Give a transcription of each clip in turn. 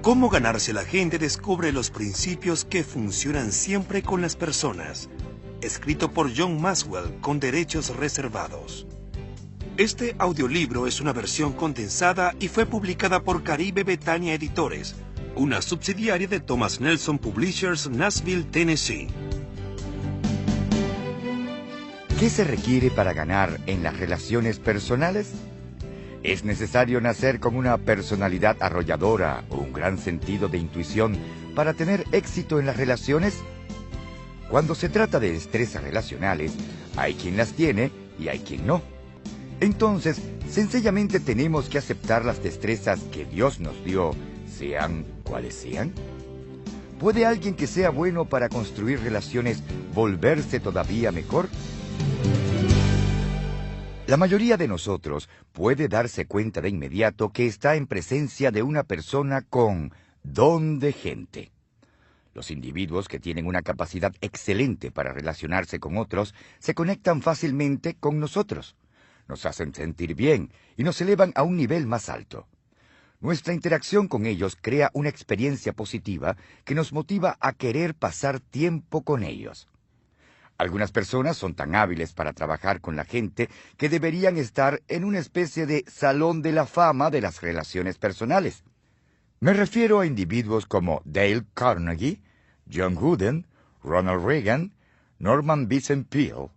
Cómo ganarse a la gente descubre los principios que funcionan siempre con las personas. Escrito por John Maxwell con derechos reservados. Este audiolibro es una versión condensada y fue publicada por Caribe Betania Editores, una subsidiaria de Thomas Nelson Publishers, Nashville, Tennessee. ¿Qué se requiere para ganar en las relaciones personales? ¿Es necesario nacer con una personalidad arrolladora o un gran sentido de intuición para tener éxito en las relaciones? Cuando se trata de destrezas relacionales, hay quien las tiene y hay quien no. Entonces, sencillamente tenemos que aceptar las destrezas que Dios nos dio, sean cuales sean. ¿Puede alguien que sea bueno para construir relaciones volverse todavía mejor? La mayoría de nosotros puede darse cuenta de inmediato que está en presencia de una persona con don de gente. Los individuos que tienen una capacidad excelente para relacionarse con otros se conectan fácilmente con nosotros, nos hacen sentir bien y nos elevan a un nivel más alto. Nuestra interacción con ellos crea una experiencia positiva que nos motiva a querer pasar tiempo con ellos. Algunas personas son tan hábiles para trabajar con la gente que deberían estar en una especie de salón de la fama de las relaciones personales. Me refiero a individuos como Dale Carnegie, John Wooden, Ronald Reagan, Norman Vincent Peale.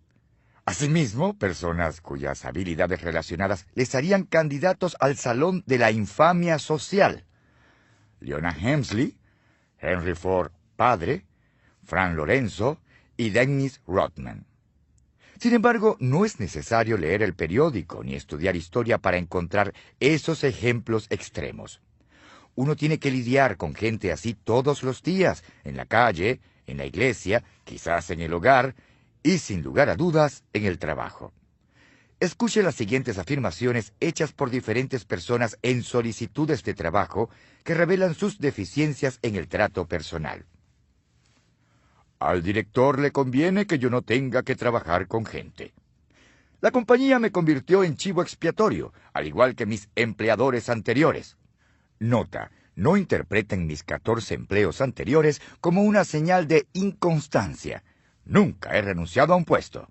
Asimismo, personas cuyas habilidades relacionadas les harían candidatos al salón de la infamia social. Leona Helmsley, Henry Ford padre, Frank Lorenzo y Dennis Rodman. Sin embargo, no es necesario leer el periódico ni estudiar historia para encontrar esos ejemplos extremos. Uno tiene que lidiar con gente así todos los días, en la calle, en la iglesia, quizás en el hogar y, sin lugar a dudas, en el trabajo. Escuche las siguientes afirmaciones hechas por diferentes personas en solicitudes de trabajo que revelan sus deficiencias en el trato personal. Al director le conviene que yo no tenga que trabajar con gente. La compañía me convirtió en chivo expiatorio, al igual que mis empleadores anteriores. Nota, no interpreten mis 14 empleos anteriores como una señal de inconstancia. Nunca he renunciado a un puesto.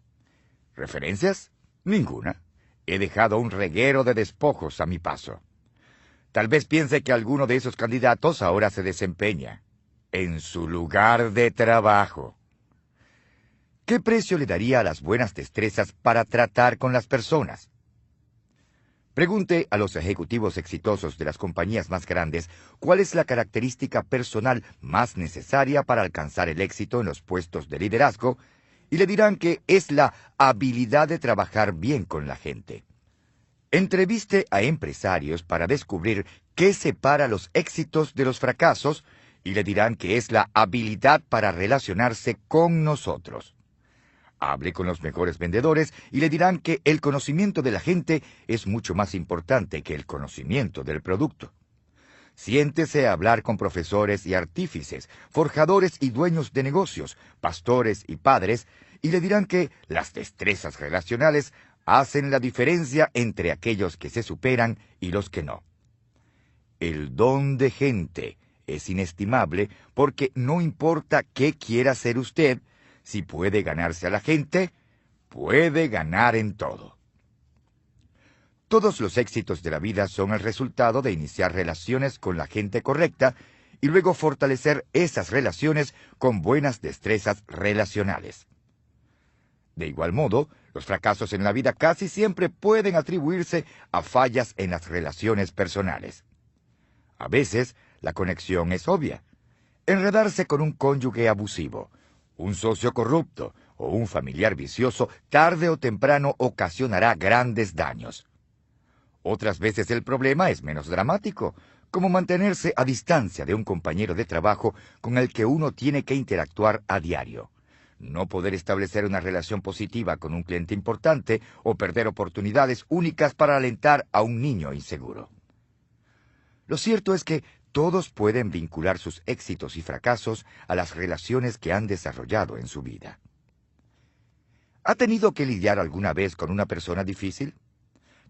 ¿Referencias? Ninguna. He dejado un reguero de despojos a mi paso. Tal vez piense que alguno de esos candidatos ahora se desempeña en su lugar de trabajo. ¿Qué precio le daría a las buenas destrezas para tratar con las personas? Pregunte a los ejecutivos exitosos de las compañías más grandes cuál es la característica personal más necesaria para alcanzar el éxito en los puestos de liderazgo, y le dirán que es la habilidad de trabajar bien con la gente. Entreviste a empresarios para descubrir qué separa los éxitos de los fracasos, y le dirán que es la habilidad para relacionarse con nosotros. Hable con los mejores vendedores y le dirán que el conocimiento de la gente es mucho más importante que el conocimiento del producto. Siéntese a hablar con profesores y artífices, forjadores y dueños de negocios, pastores y padres, y le dirán que las destrezas relacionales hacen la diferencia entre aquellos que se superan y los que no. El don de gente es inestimable porque no importa qué quiera hacer usted, si puede ganarse a la gente, puede ganar en todo. Todos los éxitos de la vida son el resultado de iniciar relaciones con la gente correcta y luego fortalecer esas relaciones con buenas destrezas relacionales. De igual modo, los fracasos en la vida casi siempre pueden atribuirse a fallas en las relaciones personales. A veces, la conexión es obvia. Enredarse con un cónyuge abusivo, un socio corrupto o un familiar vicioso tarde o temprano ocasionará grandes daños. Otras veces el problema es menos dramático, como mantenerse a distancia de un compañero de trabajo con el que uno tiene que interactuar a diario, no poder establecer una relación positiva con un cliente importante o perder oportunidades únicas para alentar a un niño inseguro. Lo cierto es que todos pueden vincular sus éxitos y fracasos a las relaciones que han desarrollado en su vida. ¿Ha tenido que lidiar alguna vez con una persona difícil?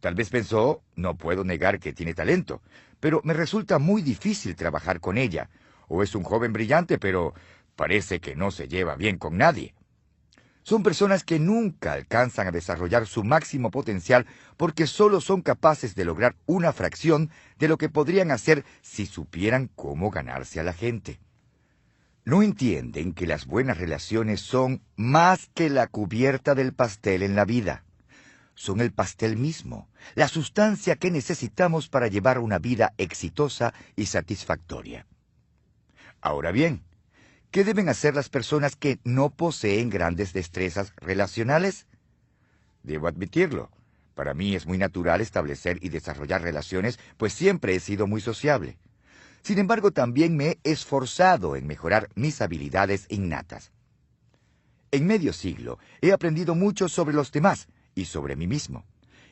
Tal vez pensó, no puedo negar que tiene talento, pero me resulta muy difícil trabajar con ella. O es un joven brillante, pero parece que no se lleva bien con nadie. Son personas que nunca alcanzan a desarrollar su máximo potencial porque solo son capaces de lograr una fracción de lo que podrían hacer si supieran cómo ganarse a la gente. No entienden que las buenas relaciones son más que la cubierta del pastel en la vida. Son el pastel mismo, la sustancia que necesitamos para llevar una vida exitosa y satisfactoria. Ahora bien, ¿qué deben hacer las personas que no poseen grandes destrezas relacionales? Debo admitirlo, para mí es muy natural establecer y desarrollar relaciones, pues siempre he sido muy sociable. Sin embargo, también me he esforzado en mejorar mis habilidades innatas. En medio siglo he aprendido mucho sobre los demás y sobre mí mismo,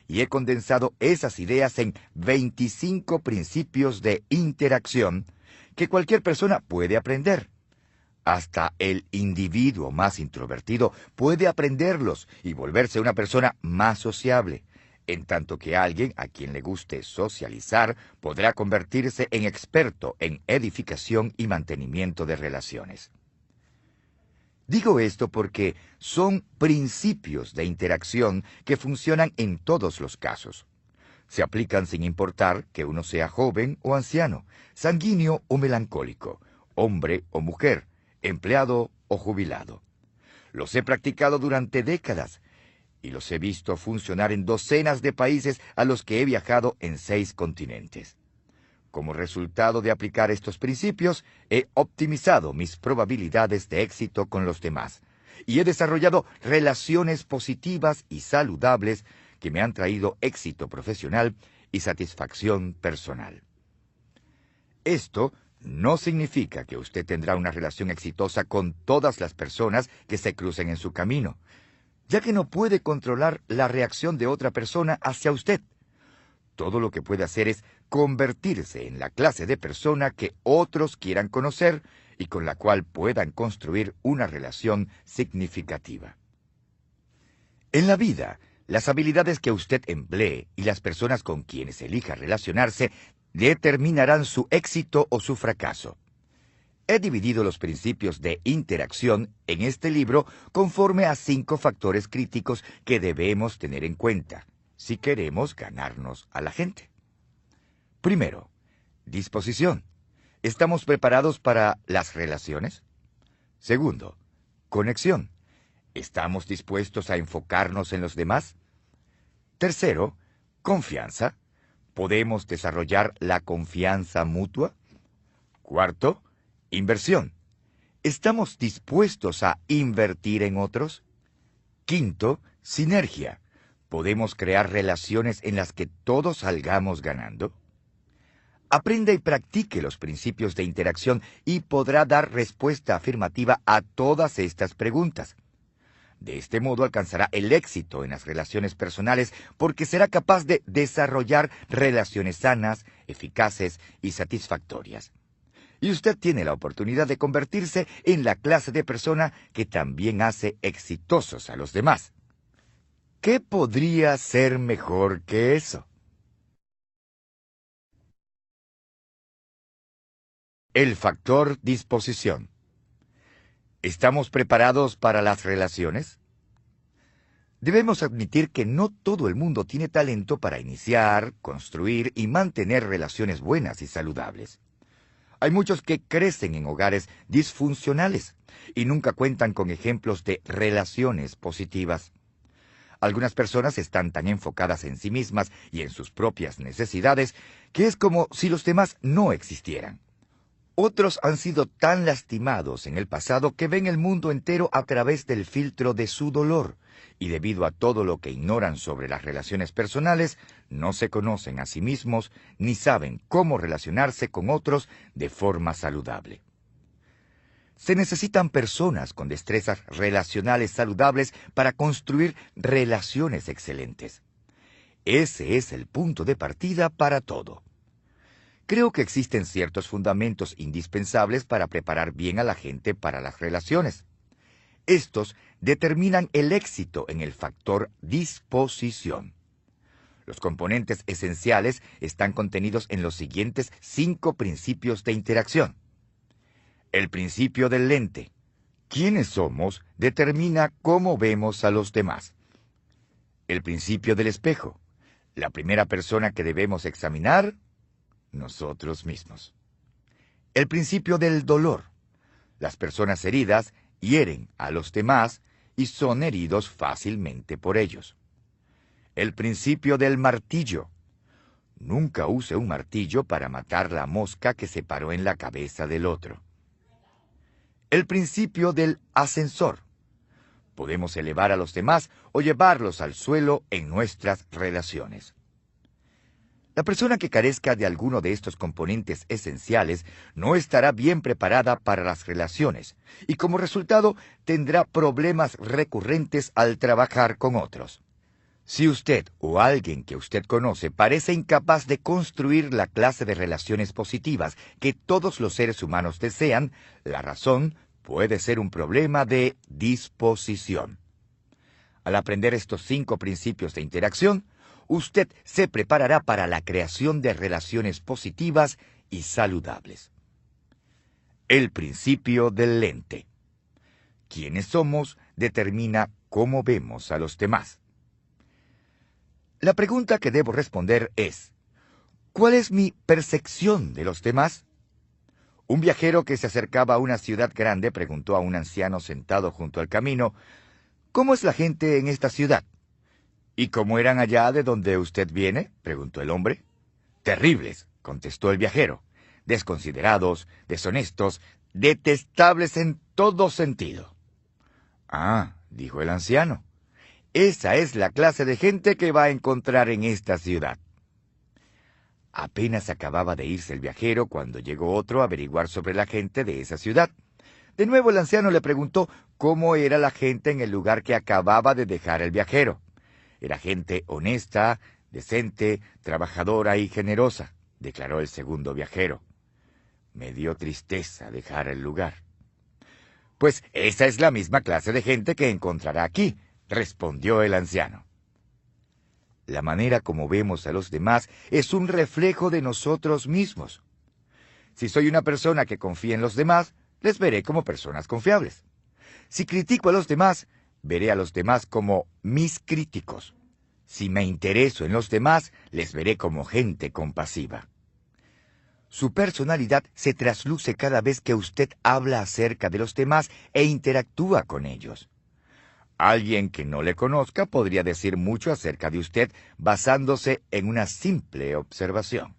y he condensado esas ideas en 25 principios de interacción que cualquier persona puede aprender. Hasta el individuo más introvertido puede aprenderlos y volverse una persona más sociable, en tanto que alguien a quien le guste socializar podrá convertirse en experto en edificación y mantenimiento de relaciones. Digo esto porque son principios de interacción que funcionan en todos los casos. Se aplican sin importar que uno sea joven o anciano, sanguíneo o melancólico, hombre o mujer, empleado o jubilado. Los he practicado durante décadas y los he visto funcionar en docenas de países a los que he viajado en 6 continentes. Como resultado de aplicar estos principios, he optimizado mis probabilidades de éxito con los demás y he desarrollado relaciones positivas y saludables que me han traído éxito profesional y satisfacción personal. Esto no significa que usted tendrá una relación exitosa con todas las personas que se crucen en su camino, ya que no puede controlar la reacción de otra persona hacia usted. Todo lo que puede hacer es convertirse en la clase de persona que otros quieran conocer y con la cual puedan construir una relación significativa. En la vida, las habilidades que usted emplee y las personas con quienes elija relacionarse determinarán su éxito o su fracaso. He dividido los principios de interacción en este libro conforme a 5 factores críticos que debemos tener en cuenta si queremos ganarnos a la gente. Primero, disposición. ¿Estamos preparados para las relaciones? Segundo, conexión. ¿Estamos dispuestos a enfocarnos en los demás? Tercero, confianza. ¿Podemos desarrollar la confianza mutua? Cuarto, inversión. ¿Estamos dispuestos a invertir en otros? Quinto, sinergia. ¿Podemos crear relaciones en las que todos salgamos ganando? Aprenda y practique los principios de interacción y podrá dar respuesta afirmativa a todas estas preguntas. De este modo alcanzará el éxito en las relaciones personales porque será capaz de desarrollar relaciones sanas, eficaces y satisfactorias. Y usted tiene la oportunidad de convertirse en la clase de persona que también hace exitosos a los demás. ¿Qué podría ser mejor que eso? El factor disposición. ¿Estamos preparados para las relaciones? Debemos admitir que no todo el mundo tiene talento para iniciar, construir y mantener relaciones buenas y saludables. Hay muchos que crecen en hogares disfuncionales y nunca cuentan con ejemplos de relaciones positivas. Algunas personas están tan enfocadas en sí mismas y en sus propias necesidades que es como si los demás no existieran. Otros han sido tan lastimados en el pasado que ven el mundo entero a través del filtro de su dolor, y debido a todo lo que ignoran sobre las relaciones personales, no se conocen a sí mismos ni saben cómo relacionarse con otros de forma saludable. Se necesitan personas con destrezas relacionales saludables para construir relaciones excelentes. Ese es el punto de partida para todo. Creo que existen ciertos fundamentos indispensables para preparar bien a la gente para las relaciones. Estos determinan el éxito en el factor disposición. Los componentes esenciales están contenidos en los siguientes 5 principios de interacción. El principio del lente. ¿Quiénes somos? Determina cómo vemos a los demás. El principio del espejo. La primera persona que debemos examinar, nosotros mismos. El principio del dolor. Las personas heridas hieren a los demás y son heridos fácilmente por ellos. El principio del martillo. Nunca use un martillo para matar la mosca que se paró en la cabeza del otro. El principio del ascensor. Podemos elevar a los demás o llevarlos al suelo en nuestras relaciones. La persona que carezca de alguno de estos componentes esenciales no estará bien preparada para las relaciones y como resultado tendrá problemas recurrentes al trabajar con otros. Si usted o alguien que usted conoce parece incapaz de construir la clase de relaciones positivas que todos los seres humanos desean, la razón puede ser un problema de disposición. Al aprender estos 5 principios de interacción, usted se preparará para la creación de relaciones positivas y saludables. El principio del lente. Quiénes somos determina cómo vemos a los demás. La pregunta que debo responder es, ¿cuál es mi percepción de los demás? Un viajero que se acercaba a una ciudad grande preguntó a un anciano sentado junto al camino, ¿cómo es la gente en esta ciudad? ¿Y cómo eran allá de donde usted viene?, preguntó el hombre. Terribles, contestó el viajero, desconsiderados, deshonestos, detestables en todo sentido. Ah, dijo el anciano, esa es la clase de gente que va a encontrar en esta ciudad. Apenas acababa de irse el viajero cuando llegó otro a averiguar sobre la gente de esa ciudad. De nuevo el anciano le preguntó cómo era la gente en el lugar que acababa de dejar el viajero. Era gente honesta, decente, trabajadora y generosa, declaró el segundo viajero. Me dio tristeza dejar el lugar. Pues esa es la misma clase de gente que encontrará aquí, respondió el anciano. La manera como vemos a los demás es un reflejo de nosotros mismos. Si soy una persona que confía en los demás, les veré como personas confiables. Si critico a los demás, veré a los demás como mis críticos. Si me intereso en los demás, les veré como gente compasiva. Su personalidad se trasluce cada vez que usted habla acerca de los demás e interactúa con ellos. Alguien que no le conozca podría decir mucho acerca de usted basándose en una simple observación.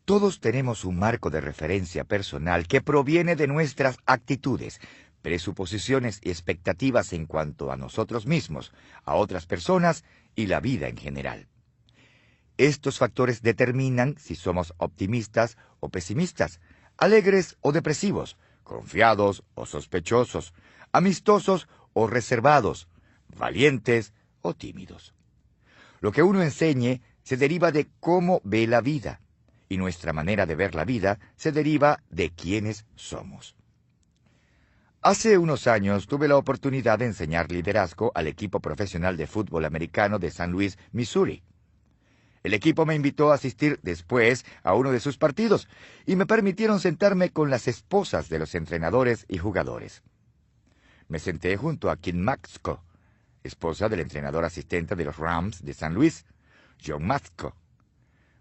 Todos tenemos un marco de referencia personal que proviene de nuestras actitudes, presuposiciones y expectativas en cuanto a nosotros mismos, a otras personas y la vida en general. Estos factores determinan si somos optimistas o pesimistas, alegres o depresivos, confiados o sospechosos, amistosos o reservados, valientes o tímidos. Lo que uno enseñe se deriva de cómo ve la vida, y nuestra manera de ver la vida se deriva de quiénes somos. Hace unos años tuve la oportunidad de enseñar liderazgo al equipo profesional de fútbol americano de San Luis, Missouri. El equipo me invitó a asistir después a uno de sus partidos y me permitieron sentarme con las esposas de los entrenadores y jugadores. Me senté junto a Kim Maxco, esposa del entrenador asistente de los Rams de San Luis, John Maxco.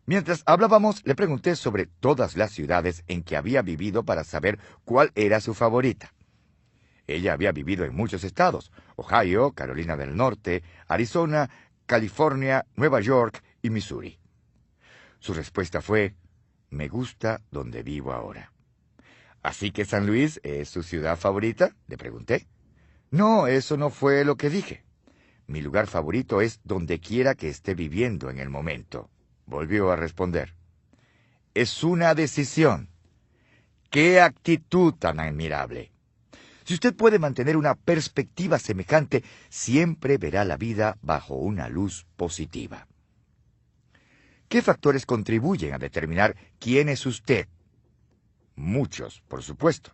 Mientras hablábamos, le pregunté sobre todas las ciudades en que había vivido para saber cuál era su favorita. Ella había vivido en muchos estados: Ohio, Carolina del Norte, Arizona, California, Nueva York y Missouri. Su respuesta fue: me gusta donde vivo ahora. ¿Así que San Luis es su ciudad favorita?, le pregunté. No, eso no fue lo que dije. Mi lugar favorito es donde quiera que esté viviendo en el momento, volvió a responder. Es una decisión. ¡Qué actitud tan admirable! Si usted puede mantener una perspectiva semejante, siempre verá la vida bajo una luz positiva. ¿Qué factores contribuyen a determinar quién es usted? Muchos, por supuesto.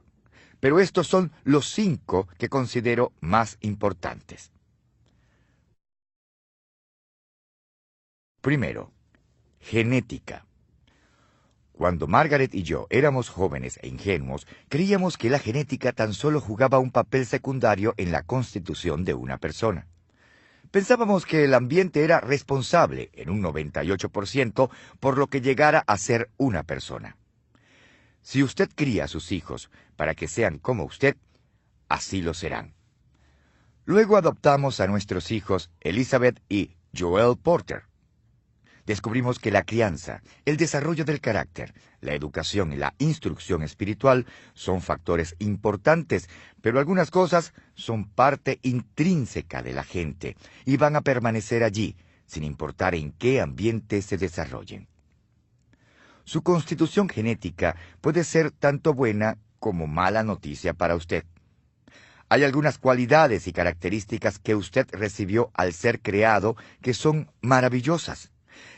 Pero estos son los 5 que considero más importantes. Primero, genética. Cuando Margaret y yo éramos jóvenes e ingenuos, creíamos que la genética tan solo jugaba un papel secundario en la constitución de una persona. Pensábamos que el ambiente era responsable, en un 98%, por lo que llegara a ser una persona. Si usted cría a sus hijos para que sean como usted, así lo serán. Luego adoptamos a nuestros hijos Elizabeth y Joel Porter. Descubrimos que la crianza, el desarrollo del carácter, la educación y la instrucción espiritual son factores importantes, pero algunas cosas son parte intrínseca de la gente y van a permanecer allí, sin importar en qué ambiente se desarrollen. Su constitución genética puede ser tanto buena como mala noticia para usted. Hay algunas cualidades y características que usted recibió al ser creado que son maravillosas.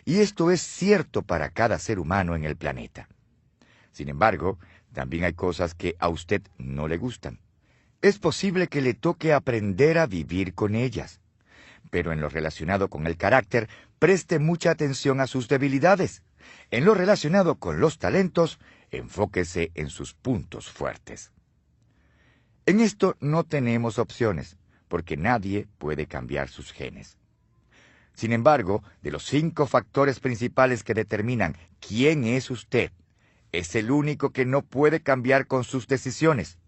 Y esto es cierto para cada ser humano en el planeta. Sin embargo, también hay cosas que a usted no le gustan. Es posible que le toque aprender a vivir con ellas. Pero en lo relacionado con el carácter, preste mucha atención a sus debilidades. En lo relacionado con los talentos, enfóquese en sus puntos fuertes. En esto no tenemos opciones, porque nadie puede cambiar sus genes. Sin embargo, de los 5 factores principales que determinan quién es usted, es el único que no puede cambiar con sus decisiones,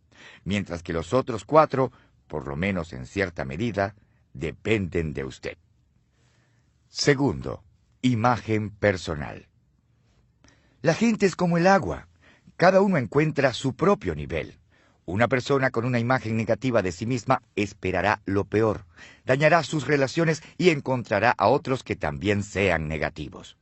mientras que los otros 4, por lo menos en cierta medida, dependen de usted. Segundo, imagen personal. La gente es como el agua. Cada uno encuentra su propio nivel. Una persona con una imagen negativa de sí misma esperará lo peor, dañará sus relaciones y encontrará a otros que también sean negativos.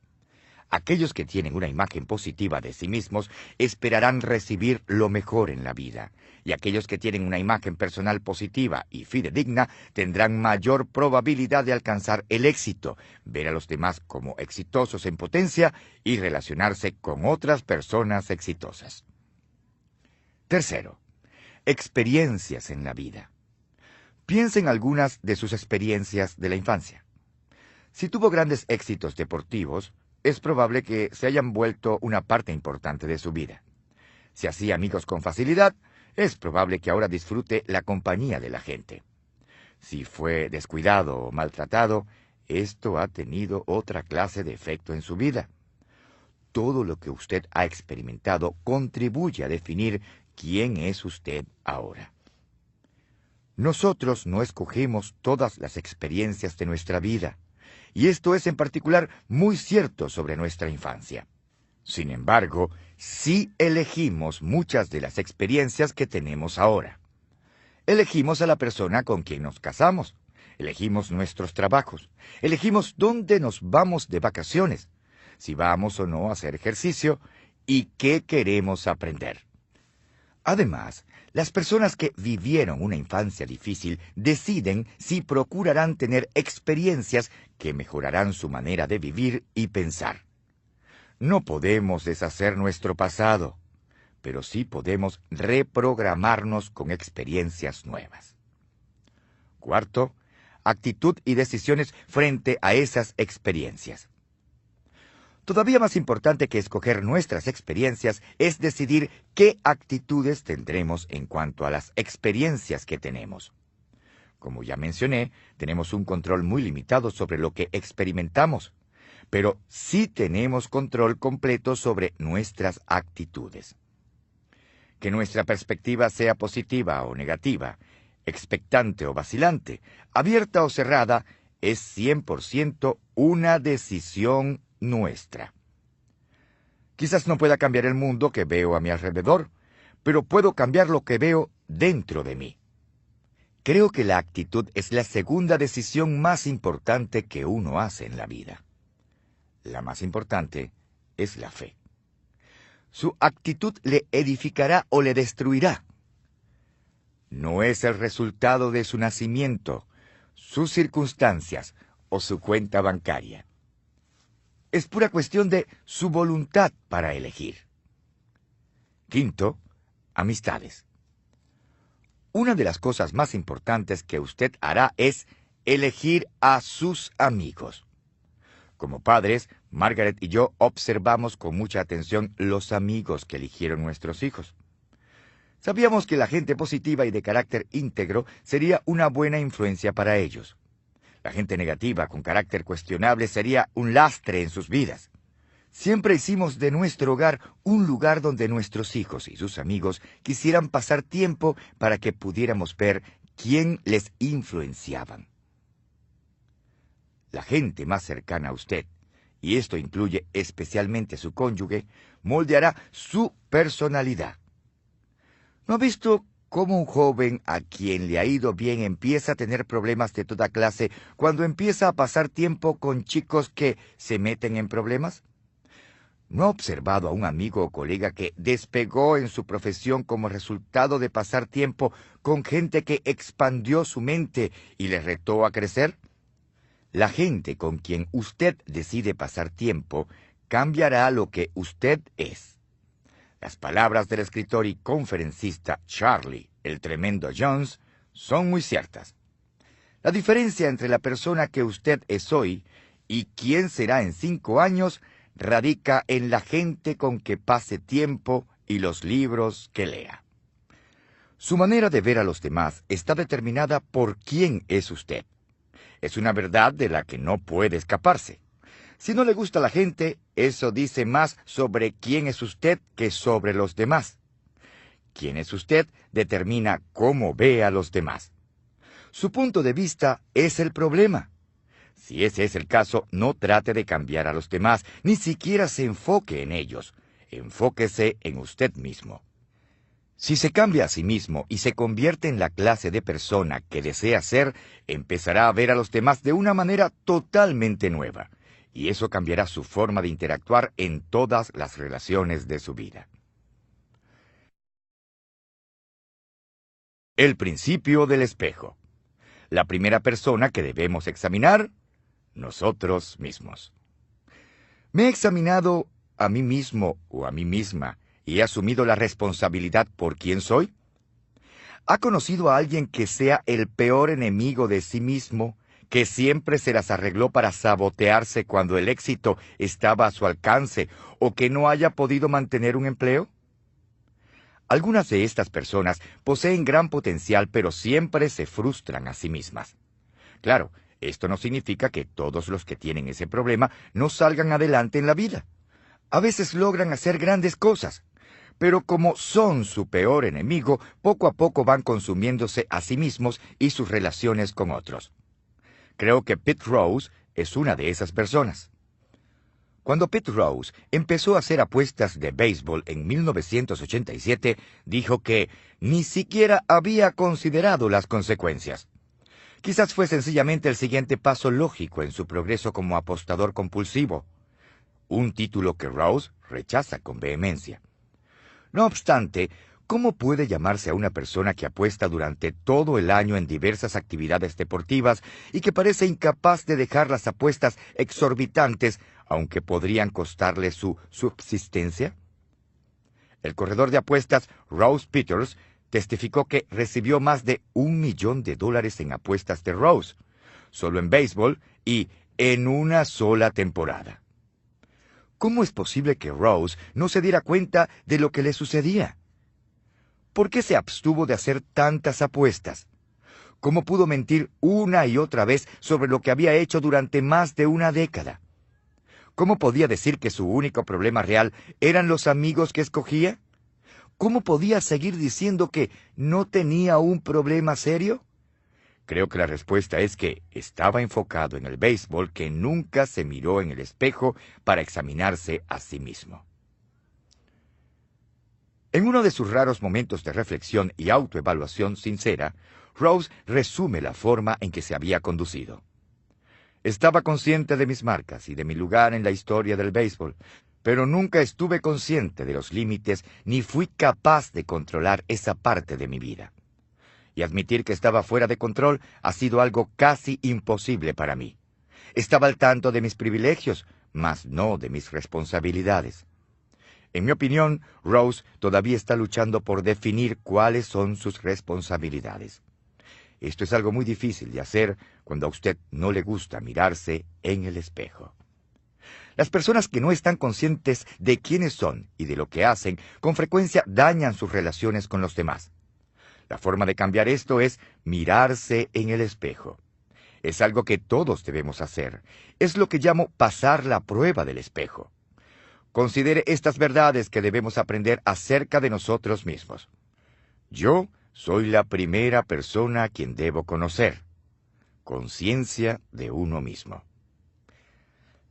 Aquellos que tienen una imagen positiva de sí mismos esperarán recibir lo mejor en la vida, y aquellos que tienen una imagen personal positiva y fidedigna tendrán mayor probabilidad de alcanzar el éxito, ver a los demás como exitosos en potencia y relacionarse con otras personas exitosas. Tercero, experiencias en la vida. Piensa en algunas de sus experiencias de la infancia. Si tuvo grandes éxitos deportivos, es probable que se hayan vuelto una parte importante de su vida. Si hacía amigos con facilidad, es probable que ahora disfrute la compañía de la gente. Si fue descuidado o maltratado, esto ha tenido otra clase de efecto en su vida. Todo lo que usted ha experimentado contribuye a definir quién es usted ahora. Nosotros no escogemos todas las experiencias de nuestra vida, y esto es en particular muy cierto sobre nuestra infancia. Sin embargo, sí elegimos muchas de las experiencias que tenemos ahora. Elegimos a la persona con quien nos casamos, elegimos nuestros trabajos, elegimos dónde nos vamos de vacaciones, si vamos o no a hacer ejercicio, y qué queremos aprender. Además, las personas que vivieron una infancia difícil deciden si procurarán tener experiencias que mejorarán su manera de vivir y pensar. No podemos deshacer nuestro pasado, pero sí podemos reprogramarnos con experiencias nuevas. Cuarto, actitud y decisiones frente a esas experiencias. Todavía más importante que escoger nuestras experiencias es decidir qué actitudes tendremos en cuanto a las experiencias que tenemos. Como ya mencioné, tenemos un control muy limitado sobre lo que experimentamos, pero sí tenemos control completo sobre nuestras actitudes. Que nuestra perspectiva sea positiva o negativa, expectante o vacilante, abierta o cerrada, es 100% una decisión nuestra. Quizás no pueda cambiar el mundo que veo a mi alrededor, pero puedo cambiar lo que veo dentro de mí. Creo que la actitud es la segunda decisión más importante que uno hace en la vida. La más importante es la fe. Su actitud le edificará o le destruirá. No es el resultado de su nacimiento, sus circunstancias o su cuenta bancaria. Es pura cuestión de su voluntad para elegir. Quinto, amistades. Una de las cosas más importantes que usted hará es elegir a sus amigos. Como padres, Margaret y yo observamos con mucha atención los amigos que eligieron nuestros hijos. Sabíamos que la gente positiva y de carácter íntegro sería una buena influencia para ellos. La gente negativa, con carácter cuestionable, sería un lastre en sus vidas. Siempre hicimos de nuestro hogar un lugar donde nuestros hijos y sus amigos quisieran pasar tiempo para que pudiéramos ver quién les influenciaban. La gente más cercana a usted, y esto incluye especialmente su cónyuge, moldeará su personalidad. ¿No ha visto cómo un joven a quien le ha ido bien empieza a tener problemas de toda clase cuando empieza a pasar tiempo con chicos que se meten en problemas? ¿No ha observado a un amigo o colega que despegó en su profesión como resultado de pasar tiempo con gente que expandió su mente y le retó a crecer? La gente con quien usted decide pasar tiempo cambiará lo que usted es. Las palabras del escritor y conferencista Charlie, el tremendo Jones, son muy ciertas. La diferencia entre la persona que usted es hoy y quién será en 5 años radica en la gente con que pase tiempo y los libros que lea. Su manera de ver a los demás está determinada por quién es usted. Es una verdad de la que no puede escaparse. Si no le gusta a la gente, eso dice más sobre quién es usted que sobre los demás. Quién es usted determina cómo ve a los demás. Su punto de vista es el problema. Si ese es el caso, no trate de cambiar a los demás, ni siquiera se enfoque en ellos. Enfóquese en usted mismo. Si se cambia a sí mismo y se convierte en la clase de persona que desea ser, empezará a ver a los demás de una manera totalmente nueva, y eso cambiará su forma de interactuar en todas las relaciones de su vida. El principio del espejo. La primera persona que debemos examinar, nosotros mismos. ¿Me he examinado a mí mismo o a mí misma y he asumido la responsabilidad por quién soy? ¿Ha conocido a alguien que sea el peor enemigo de sí mismo, que siempre se las arregló para sabotearse cuando el éxito estaba a su alcance o que no haya podido mantener un empleo? Algunas de estas personas poseen gran potencial, pero siempre se frustran a sí mismas. Claro, esto no significa que todos los que tienen ese problema no salgan adelante en la vida. A veces logran hacer grandes cosas, pero como son su peor enemigo, poco a poco van consumiéndose a sí mismos y sus relaciones con otros. Creo que Pete Rose es una de esas personas. Cuando Pete Rose empezó a hacer apuestas de béisbol en 1987, dijo que ni siquiera había considerado las consecuencias. Quizás fue sencillamente el siguiente paso lógico en su progreso como apostador compulsivo, un título que Rose rechaza con vehemencia. No obstante, ¿cómo puede llamarse a una persona que apuesta durante todo el año en diversas actividades deportivas y que parece incapaz de dejar las apuestas exorbitantes, aunque podrían costarle su subsistencia? El corredor de apuestas Rose Peters testificó que recibió más de $1 millón en apuestas de Rose, solo en béisbol y en una sola temporada. ¿Cómo es posible que Rose no se diera cuenta de lo que le sucedía? ¿Por qué se abstuvo de hacer tantas apuestas? ¿Cómo pudo mentir una y otra vez sobre lo que había hecho durante más de una década? ¿Cómo podía decir que su único problema real eran los amigos que escogía? ¿Cómo podía seguir diciendo que no tenía un problema serio? Creo que la respuesta es que estaba enfocado en el béisbol, que nunca se miró en el espejo para examinarse a sí mismo. En uno de sus raros momentos de reflexión y autoevaluación sincera, Rose resume la forma en que se había conducido. Estaba consciente de mis marcas y de mi lugar en la historia del béisbol, pero nunca estuve consciente de los límites ni fui capaz de controlar esa parte de mi vida. Y admitir que estaba fuera de control ha sido algo casi imposible para mí. Estaba al tanto de mis privilegios, mas no de mis responsabilidades. En mi opinión, Rose todavía está luchando por definir cuáles son sus responsabilidades. Esto es algo muy difícil de hacer cuando a usted no le gusta mirarse en el espejo. Las personas que no están conscientes de quiénes son y de lo que hacen, con frecuencia dañan sus relaciones con los demás. La forma de cambiar esto es mirarse en el espejo. Es algo que todos debemos hacer. Es lo que llamo pasar la prueba del espejo. Considere estas verdades que debemos aprender acerca de nosotros mismos. Yo soy la primera persona a quien debo conocer. Conciencia de uno mismo.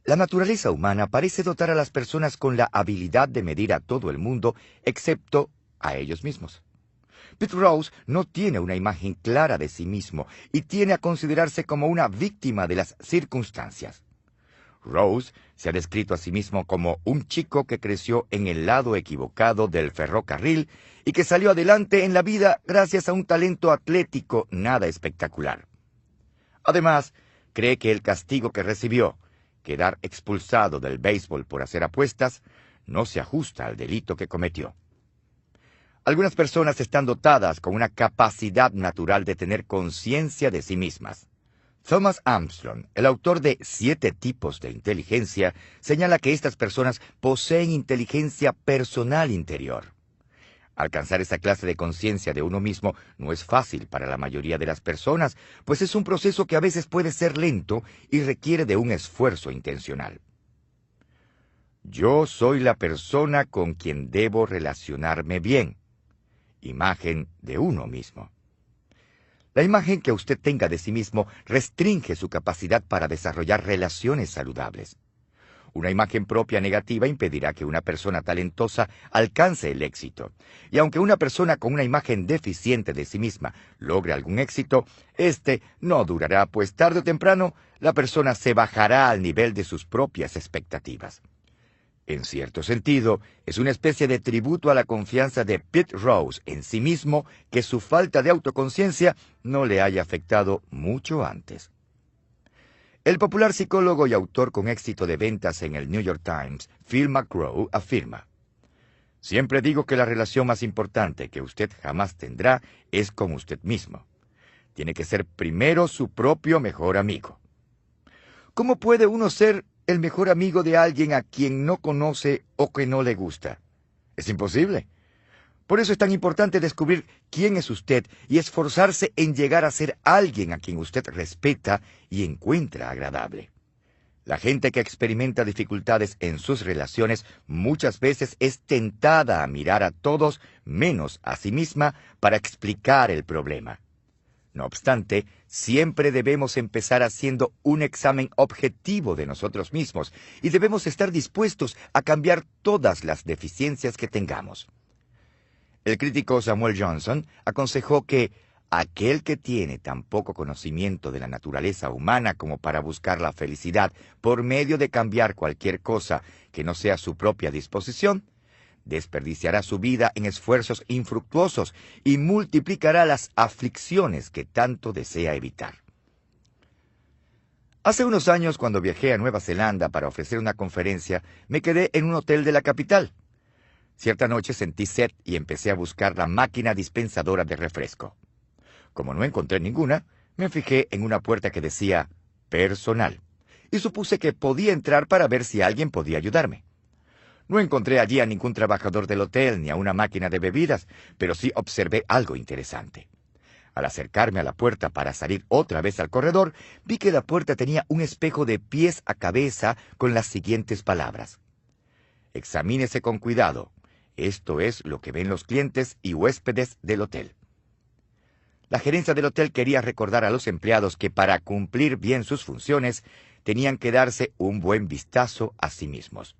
La naturaleza humana parece dotar a las personas con la habilidad de medir a todo el mundo, excepto a ellos mismos. Pete Rose no tiene una imagen clara de sí mismo y tiene a considerarse como una víctima de las circunstancias. Rose se ha descrito a sí mismo como un chico que creció en el lado equivocado del ferrocarril y que salió adelante en la vida gracias a un talento atlético nada espectacular. Además, cree que el castigo que recibió, quedar expulsado del béisbol por hacer apuestas, no se ajusta al delito que cometió. Algunas personas están dotadas con una capacidad natural de tener conciencia de sí mismas. Thomas Armstrong, el autor de 7 tipos de inteligencia, señala que estas personas poseen inteligencia personal interior. Alcanzar esa clase de conciencia de uno mismo no es fácil para la mayoría de las personas, pues es un proceso que a veces puede ser lento y requiere de un esfuerzo intencional. Yo soy la persona con quien debo relacionarme bien. Imagen de uno mismo. La imagen que usted tenga de sí mismo restringe su capacidad para desarrollar relaciones saludables. Una imagen propia negativa impedirá que una persona talentosa alcance el éxito. Y aunque una persona con una imagen deficiente de sí misma logre algún éxito, este no durará, pues tarde o temprano la persona se bajará al nivel de sus propias expectativas. En cierto sentido, es una especie de tributo a la confianza de Pete Rose en sí mismo que su falta de autoconciencia no le haya afectado mucho antes. El popular psicólogo y autor con éxito de ventas en el New York Times, Phil McGraw, afirma: «Siempre digo que la relación más importante que usted jamás tendrá es con usted mismo. Tiene que ser primero su propio mejor amigo». ¿Cómo puede uno ser el mejor amigo de alguien a quien no conoce o que no le gusta? Es imposible. Por eso es tan importante descubrir quién es usted y esforzarse en llegar a ser alguien a quien usted respeta y encuentra agradable. La gente que experimenta dificultades en sus relaciones muchas veces es tentada a mirar a todos menos a sí misma para explicar el problema. No obstante, siempre debemos empezar haciendo un examen objetivo de nosotros mismos y debemos estar dispuestos a cambiar todas las deficiencias que tengamos. El crítico Samuel Johnson aconsejó que aquel que tiene tan poco conocimiento de la naturaleza humana como para buscar la felicidad por medio de cambiar cualquier cosa que no sea su propia disposición, desperdiciará su vida en esfuerzos infructuosos y multiplicará las aflicciones que tanto desea evitar. Hace unos años, cuando viajé a Nueva Zelanda para ofrecer una conferencia, me quedé en un hotel de la capital. Cierta noche sentí sed y empecé a buscar la máquina dispensadora de refresco. Como no encontré ninguna, me fijé en una puerta que decía «personal» y supuse que podía entrar para ver si alguien podía ayudarme. No encontré allí a ningún trabajador del hotel ni a una máquina de bebidas, pero sí observé algo interesante. Al acercarme a la puerta para salir otra vez al corredor, vi que la puerta tenía un espejo de pies a cabeza con las siguientes palabras: «Examínese con cuidado. Esto es lo que ven los clientes y huéspedes del hotel». La gerencia del hotel quería recordar a los empleados que para cumplir bien sus funciones tenían que darse un buen vistazo a sí mismos.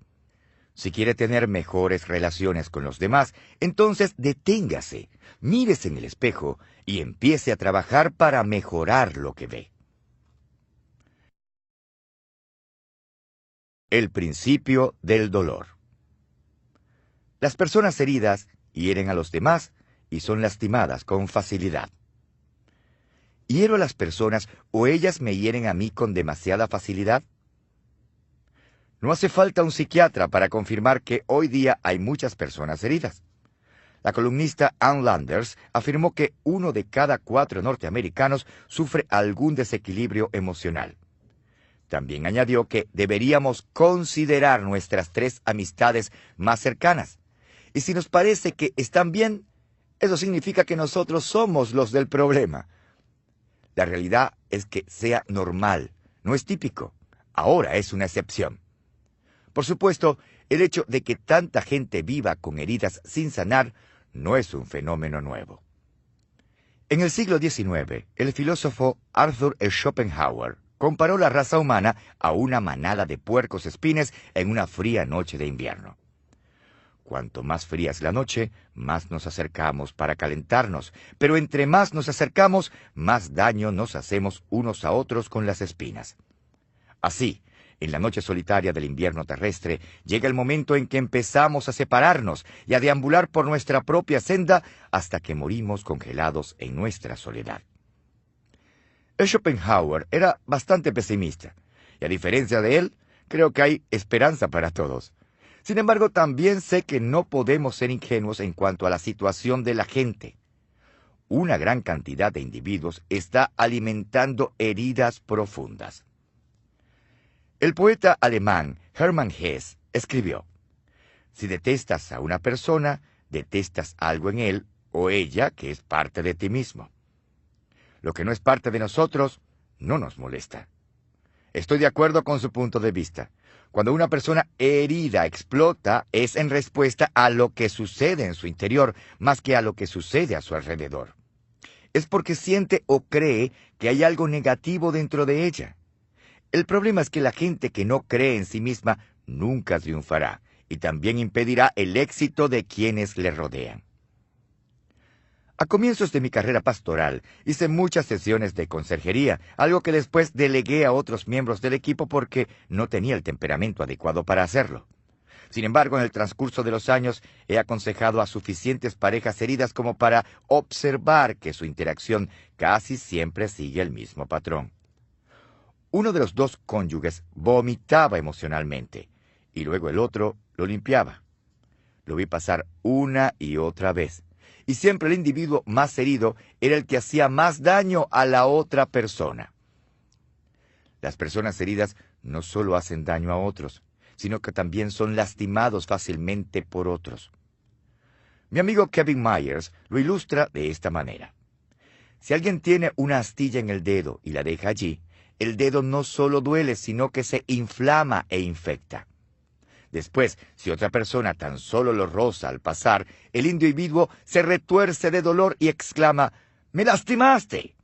Si quiere tener mejores relaciones con los demás, entonces deténgase, mírese en el espejo y empiece a trabajar para mejorar lo que ve. El principio del dolor. Las personas heridas hieren a los demás y son lastimadas con facilidad. ¿Hiero a las personas o ellas me hieren a mí con demasiada facilidad? No hace falta un psiquiatra para confirmar que hoy día hay muchas personas heridas. La columnista Ann Landers afirmó que 1 de cada 4 norteamericanos sufre algún desequilibrio emocional. También añadió que deberíamos considerar nuestras 3 amistades más cercanas. Y si nos parece que están bien, eso significa que nosotros somos los del problema. La realidad es que sea normal, no es típico. Ahora es una excepción. Por supuesto, el hecho de que tanta gente viva con heridas sin sanar no es un fenómeno nuevo. En el siglo XIX, el filósofo Arthur Schopenhauer comparó la raza humana a una manada de puercos espines en una fría noche de invierno. Cuanto más fría es la noche, más nos acercamos para calentarnos, pero entre más nos acercamos, más daño nos hacemos unos a otros con las espinas. Así, en la noche solitaria del invierno terrestre, llega el momento en que empezamos a separarnos y a deambular por nuestra propia senda hasta que morimos congelados en nuestra soledad. Schopenhauer era bastante pesimista, y a diferencia de él, creo que hay esperanza para todos. Sin embargo, también sé que no podemos ser ingenuos en cuanto a la situación de la gente. Una gran cantidad de individuos está alimentando heridas profundas. El poeta alemán Hermann Hesse escribió: si detestas a una persona, detestas algo en él o ella que es parte de ti mismo. Lo que no es parte de nosotros no nos molesta. Estoy de acuerdo con su punto de vista. Cuando una persona herida explota, es en respuesta a lo que sucede en su interior, más que a lo que sucede a su alrededor. Es porque siente o cree que hay algo negativo dentro de ella. El problema es que la gente que no cree en sí misma nunca triunfará y también impedirá el éxito de quienes le rodean. A comienzos de mi carrera pastoral, hice muchas sesiones de conserjería, algo que después delegué a otros miembros del equipo porque no tenía el temperamento adecuado para hacerlo. Sin embargo, en el transcurso de los años, he aconsejado a suficientes parejas heridas como para observar que su interacción casi siempre sigue el mismo patrón. Uno de los 2 cónyuges vomitaba emocionalmente, y luego el otro lo limpiaba. Lo vi pasar una y otra vez. Y siempre el individuo más herido era el que hacía más daño a la otra persona. Las personas heridas no solo hacen daño a otros, sino que también son lastimados fácilmente por otros. Mi amigo Kevin Myers lo ilustra de esta manera. Si alguien tiene una astilla en el dedo y la deja allí, el dedo no solo duele, sino que se inflama e infecta. Después, si otra persona tan solo lo roza al pasar, el individuo se retuerce de dolor y exclama: ¡me lastimaste!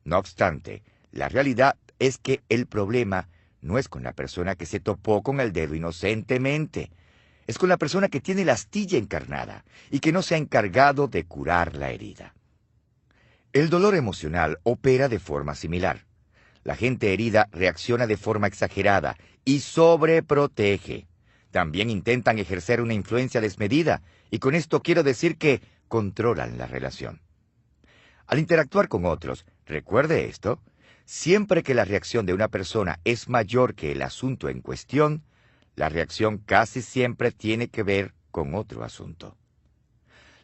No obstante, la realidad es que el problema no es con la persona que se topó con el dedo inocentemente. Es con la persona que tiene la astilla encarnada y que no se ha encargado de curar la herida. El dolor emocional opera de forma similar. La gente herida reacciona de forma exagerada y sobreprotege. También intentan ejercer una influencia desmedida, y con esto quiero decir que controlan la relación. Al interactuar con otros, recuerde esto: siempre que la reacción de una persona es mayor que el asunto en cuestión, la reacción casi siempre tiene que ver con otro asunto.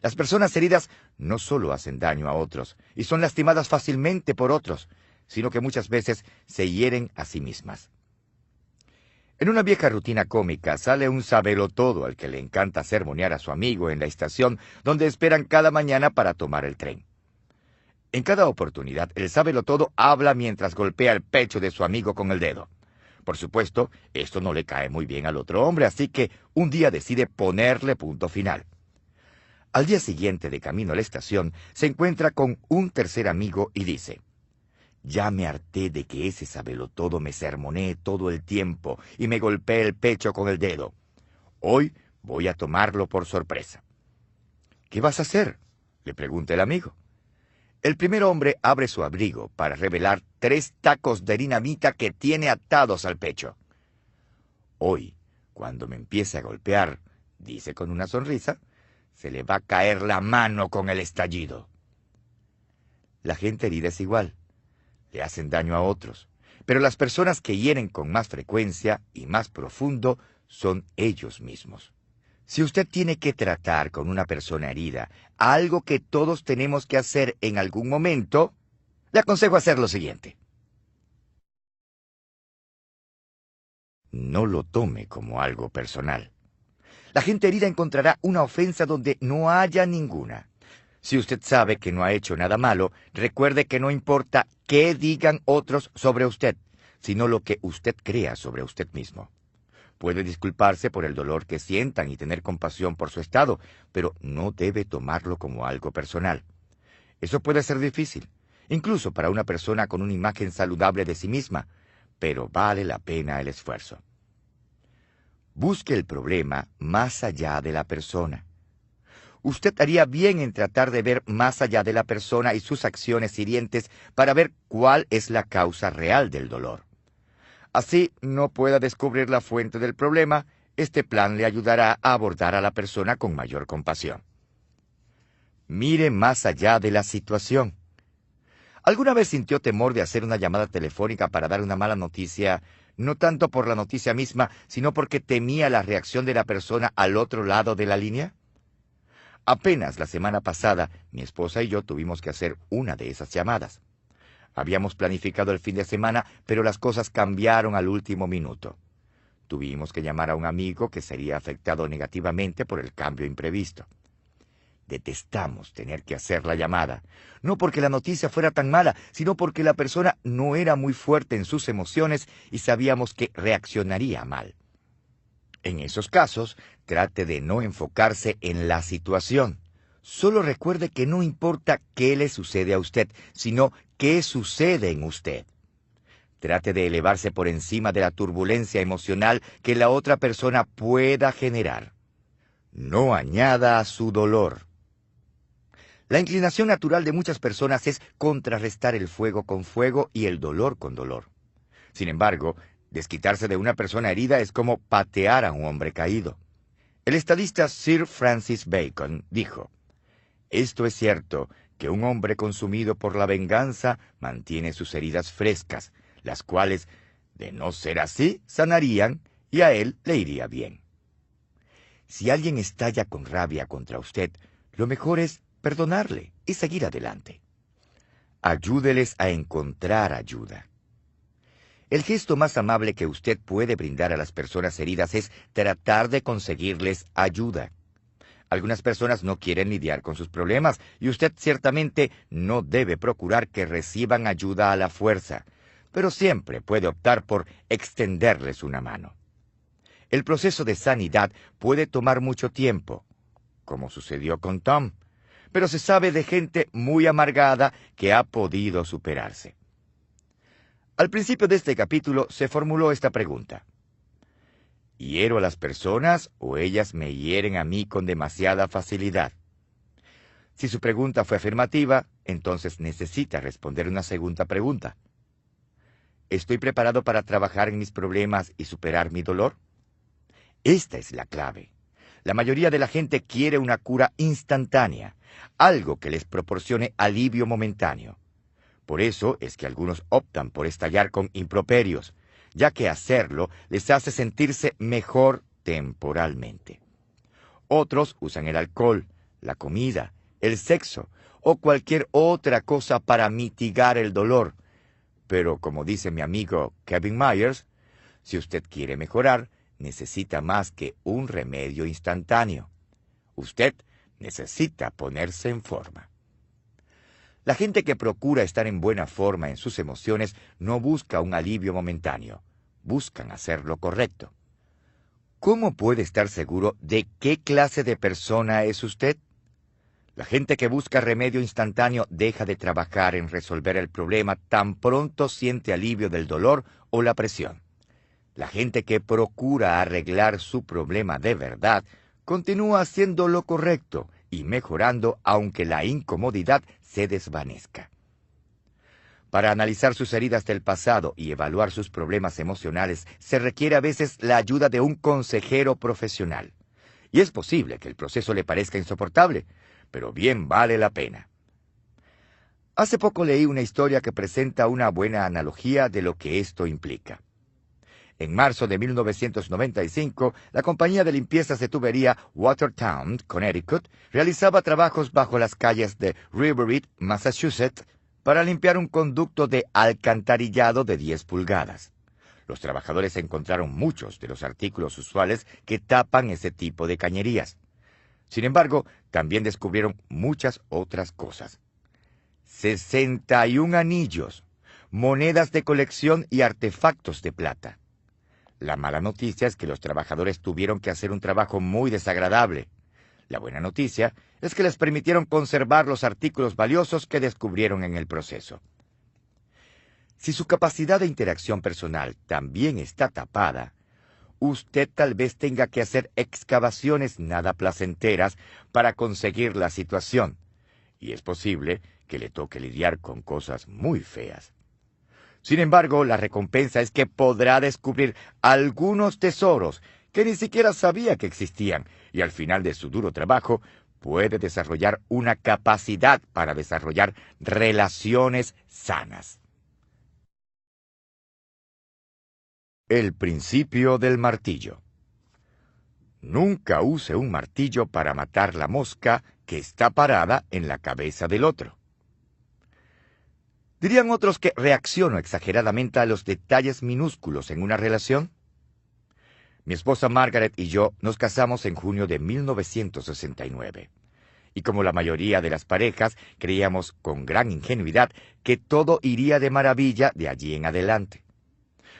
Las personas heridas no solo hacen daño a otros y son lastimadas fácilmente por otros, sino que muchas veces se hieren a sí mismas. En una vieja rutina cómica sale un sabelotodo al que le encanta sermonear a su amigo en la estación donde esperan cada mañana para tomar el tren. En cada oportunidad, el sabelotodo habla mientras golpea el pecho de su amigo con el dedo. Por supuesto, esto no le cae muy bien al otro hombre, así que un día decide ponerle punto final. Al día siguiente, de camino a la estación, se encuentra con un tercer amigo y dice: ya me harté de que ese sabelotodo me sermonee todo el tiempo y me golpee el pecho con el dedo. Hoy voy a tomarlo por sorpresa. ¿Qué vas a hacer?, le pregunta el amigo. El primer hombre abre su abrigo para revelar 3 tacos de dinamita que tiene atados al pecho. Hoy, cuando me empiece a golpear, dice con una sonrisa, se le va a caer la mano con el estallido. La gente herida es igual. Le hacen daño a otros, pero las personas que hieren con más frecuencia y más profundo son ellos mismos. Si usted tiene que tratar con una persona herida, algo que todos tenemos que hacer en algún momento, le aconsejo hacer lo siguiente. No lo tome como algo personal. La gente herida encontrará una ofensa donde no haya ninguna. Si usted sabe que no ha hecho nada malo, recuerde que no importa qué digan otros sobre usted, sino lo que usted crea sobre usted mismo. Puede disculparse por el dolor que sientan y tener compasión por su estado, pero no debe tomarlo como algo personal. Eso puede ser difícil, incluso para una persona con una imagen saludable de sí misma, pero vale la pena el esfuerzo. Busque el problema más allá de la persona. Usted haría bien en tratar de ver más allá de la persona y sus acciones hirientes para ver cuál es la causa real del dolor. Así no pueda descubrir la fuente del problema, este plan le ayudará a abordar a la persona con mayor compasión. Mire más allá de la situación. ¿Alguna vez sintió temor de hacer una llamada telefónica para dar una mala noticia, no tanto por la noticia misma, sino porque temía la reacción de la persona al otro lado de la línea? Apenas la semana pasada, mi esposa y yo tuvimos que hacer una de esas llamadas. Habíamos planificado el fin de semana, pero las cosas cambiaron al último minuto. Tuvimos que llamar a un amigo que sería afectado negativamente por el cambio imprevisto. Detestamos tener que hacer la llamada, no porque la noticia fuera tan mala, sino porque la persona no era muy fuerte en sus emociones y sabíamos que reaccionaría mal. En esos casos, trate de no enfocarse en la situación. Solo recuerde que no importa qué le sucede a usted, sino qué sucede en usted. Trate de elevarse por encima de la turbulencia emocional que la otra persona pueda generar. No añada a su dolor. La inclinación natural de muchas personas es contrarrestar el fuego con fuego y el dolor con dolor. Sin embargo, desquitarse de una persona herida es como patear a un hombre caído. El estadista Sir Francis Bacon dijo: «Esto es cierto, que un hombre consumido por la venganza mantiene sus heridas frescas, las cuales, de no ser así, sanarían y a él le iría bien». Si alguien estalla con rabia contra usted, lo mejor es perdonarle y seguir adelante. Ayúdeles a encontrar ayuda. El gesto más amable que usted puede brindar a las personas heridas es tratar de conseguirles ayuda. Algunas personas no quieren lidiar con sus problemas y usted ciertamente no debe procurar que reciban ayuda a la fuerza, pero siempre puede optar por extenderles una mano. El proceso de sanidad puede tomar mucho tiempo, como sucedió con Tom, pero se sabe de gente muy amargada que ha podido superarse. Al principio de este capítulo se formuló esta pregunta: ¿hiero a las personas o ellas me hieren a mí con demasiada facilidad? Si su pregunta fue afirmativa, entonces necesita responder una segunda pregunta. ¿Estoy preparado para trabajar en mis problemas y superar mi dolor? Esta es la clave. La mayoría de la gente quiere una cura instantánea, algo que les proporcione alivio momentáneo. Por eso es que algunos optan por estallar con improperios, ya que hacerlo les hace sentirse mejor temporalmente. Otros usan el alcohol, la comida, el sexo o cualquier otra cosa para mitigar el dolor. Pero como dice mi amigo Kevin Myers, si usted quiere mejorar, necesita más que un remedio instantáneo. Usted necesita ponerse en forma. La gente que procura estar en buena forma en sus emociones no busca un alivio momentáneo, buscan hacer lo correcto. ¿Cómo puede estar seguro de qué clase de persona es usted? La gente que busca remedio instantáneo deja de trabajar en resolver el problema tan pronto siente alivio del dolor o la presión. La gente que procura arreglar su problema de verdad continúa haciendo lo correcto y mejorando aunque la incomodidad se desvanezca. Para analizar sus heridas del pasado y evaluar sus problemas emocionales se requiere a veces la ayuda de un consejero profesional. Y es posible que el proceso le parezca insoportable, pero bien vale la pena. Hace poco leí una historia que presenta una buena analogía de lo que esto implica. En marzo de 1995, la compañía de limpiezas de tubería Watertown, Connecticut, realizaba trabajos bajo las calles de Riverhead, Massachusetts, para limpiar un conducto de alcantarillado de 10 pulgadas. Los trabajadores encontraron muchos de los artículos usuales que tapan ese tipo de cañerías. Sin embargo, también descubrieron muchas otras cosas. 61 anillos, monedas de colección y artefactos de plata. La mala noticia es que los trabajadores tuvieron que hacer un trabajo muy desagradable. La buena noticia es que les permitieron conservar los artículos valiosos que descubrieron en el proceso. Si su capacidad de interacción personal también está tapada, usted tal vez tenga que hacer excavaciones nada placenteras para conseguir la situación, y es posible que le toque lidiar con cosas muy feas. Sin embargo, la recompensa es que podrá descubrir algunos tesoros que ni siquiera sabía que existían, y al final de su duro trabajo puede desarrollar una capacidad para desarrollar relaciones sanas. El principio del martillo. Nunca use un martillo para matar la mosca que está parada en la cabeza del otro. ¿Dirían otros que reacciono exageradamente a los detalles minúsculos en una relación? Mi esposa Margaret y yo nos casamos en junio de 1969. Y como la mayoría de las parejas, creíamos con gran ingenuidad que todo iría de maravilla de allí en adelante.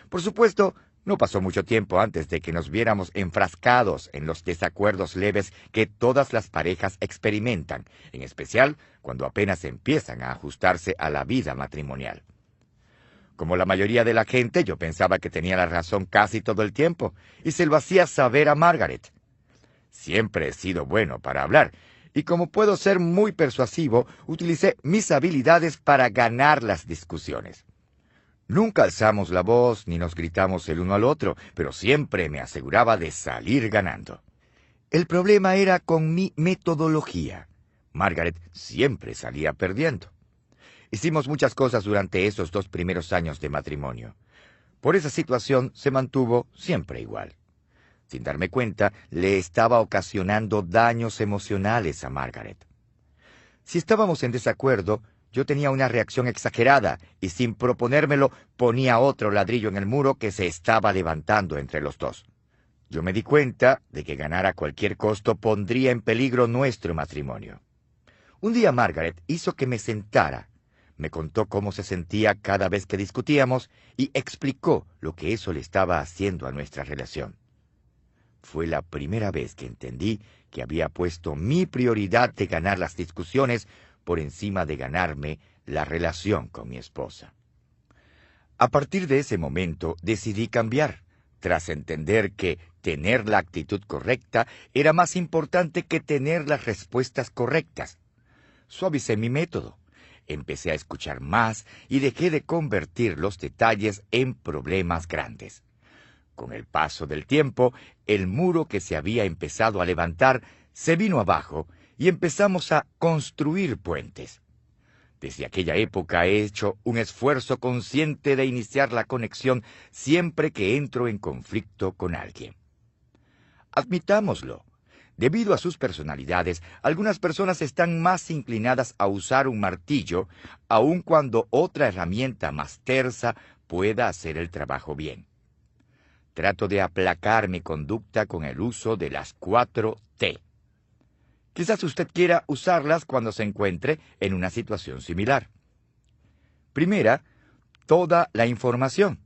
Por supuesto, no pasó mucho tiempo antes de que nos viéramos enfrascados en los desacuerdos leves que todas las parejas experimentan, en especial cuando apenas empiezan a ajustarse a la vida matrimonial. Como la mayoría de la gente, yo pensaba que tenía la razón casi todo el tiempo, y se lo hacía saber a Margaret. Siempre he sido bueno para hablar, y como puedo ser muy persuasivo, utilicé mis habilidades para ganar las discusiones. Nunca alzamos la voz ni nos gritamos el uno al otro, pero siempre me aseguraba de salir ganando. El problema era con mi metodología. Margaret siempre salía perdiendo. Hicimos muchas cosas durante esos 2 primeros años de matrimonio. Por esa situación se mantuvo siempre igual. Sin darme cuenta, le estaba ocasionando daños emocionales a Margaret. Si estábamos en desacuerdo, yo tenía una reacción exagerada y sin proponérmelo ponía otro ladrillo en el muro que se estaba levantando entre los dos. Yo me di cuenta de que ganar a cualquier costo pondría en peligro nuestro matrimonio. Un día Margaret hizo que me sentara, me contó cómo se sentía cada vez que discutíamos y explicó lo que eso le estaba haciendo a nuestra relación. Fue la primera vez que entendí que había puesto mi prioridad de ganar las discusiones por encima de ganarme la relación con mi esposa. A partir de ese momento decidí cambiar, tras entender que tener la actitud correcta era más importante que tener las respuestas correctas. Suavicé mi método, empecé a escuchar más y dejé de convertir los detalles en problemas grandes. Con el paso del tiempo, el muro que se había empezado a levantar se vino abajo y empezamos a construir puentes. Desde aquella época he hecho un esfuerzo consciente de iniciar la conexión siempre que entro en conflicto con alguien. Admitámoslo. Debido a sus personalidades, algunas personas están más inclinadas a usar un martillo, aun cuando otra herramienta más tersa pueda hacer el trabajo bien. Trato de aplacar mi conducta con el uso de las 4 T. Quizás usted quiera usarlas cuando se encuentre en una situación similar. Primera, toda la información.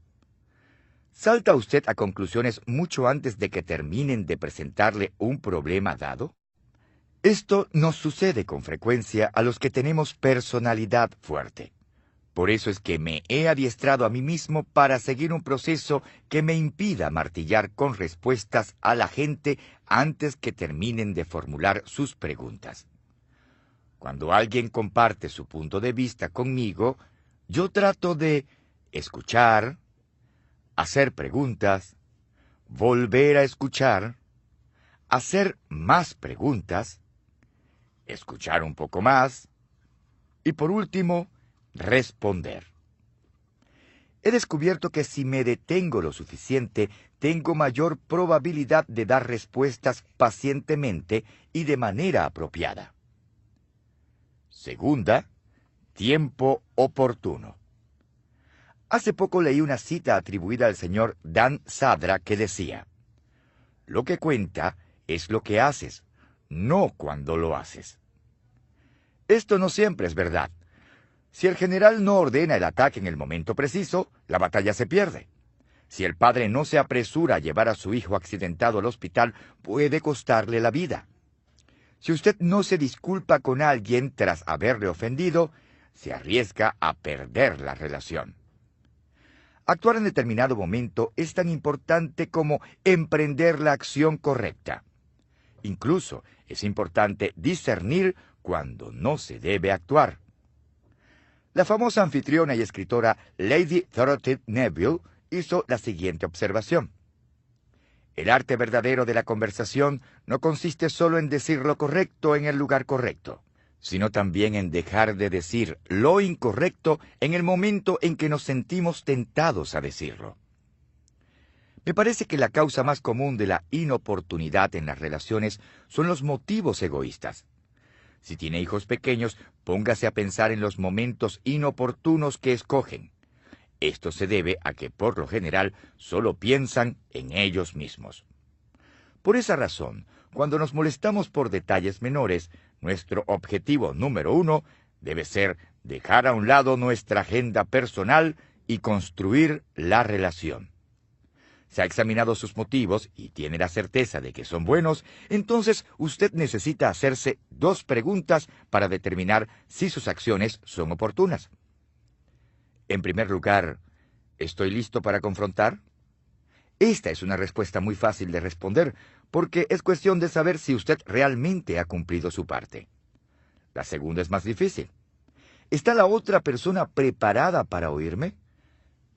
¿Salta usted a conclusiones mucho antes de que terminen de presentarle un problema dado? Esto nos sucede con frecuencia a los que tenemos personalidad fuerte. Por eso es que me he adiestrado a mí mismo para seguir un proceso que me impida martillar con respuestas a la gente antes que terminen de formular sus preguntas. Cuando alguien comparte su punto de vista conmigo, yo trato de escuchar, hacer preguntas, volver a escuchar, hacer más preguntas, escuchar un poco más y, por último, responder. He descubierto que si me detengo lo suficiente, tengo mayor probabilidad de dar respuestas pacientemente y de manera apropiada. Segunda, tiempo oportuno. Hace poco leí una cita atribuida al señor Dan Sadra que decía: «Lo que cuenta es lo que haces, no cuando lo haces». Esto no siempre es verdad. Si el general no ordena el ataque en el momento preciso, la batalla se pierde. Si el padre no se apresura a llevar a su hijo accidentado al hospital, puede costarle la vida. Si usted no se disculpa con alguien tras haberle ofendido, se arriesga a perder la relación. Actuar en determinado momento es tan importante como emprender la acción correcta. Incluso es importante discernir cuando no se debe actuar. La famosa anfitriona y escritora Lady Dorothy Neville hizo la siguiente observación: «El arte verdadero de la conversación no consiste solo en decir lo correcto en el lugar correcto, sino también en dejar de decir lo incorrecto en el momento en que nos sentimos tentados a decirlo». Me parece que la causa más común de la inoportunidad en las relaciones son los motivos egoístas. Si tiene hijos pequeños, póngase a pensar en los momentos inoportunos que escogen. Esto se debe a que, por lo general, solo piensan en ellos mismos. Por esa razón, cuando nos molestamos por detalles menores, nuestro objetivo número 1 debe ser dejar a un lado nuestra agenda personal y construir la relación. Si ha examinado sus motivos y tiene la certeza de que son buenos, entonces usted necesita hacerse 2 preguntas para determinar si sus acciones son oportunas. En primer lugar, ¿estoy listo para confrontar? Esta es una respuesta muy fácil de responder, porque es cuestión de saber si usted realmente ha cumplido su parte. La segunda es más difícil. ¿Está la otra persona preparada para oírme?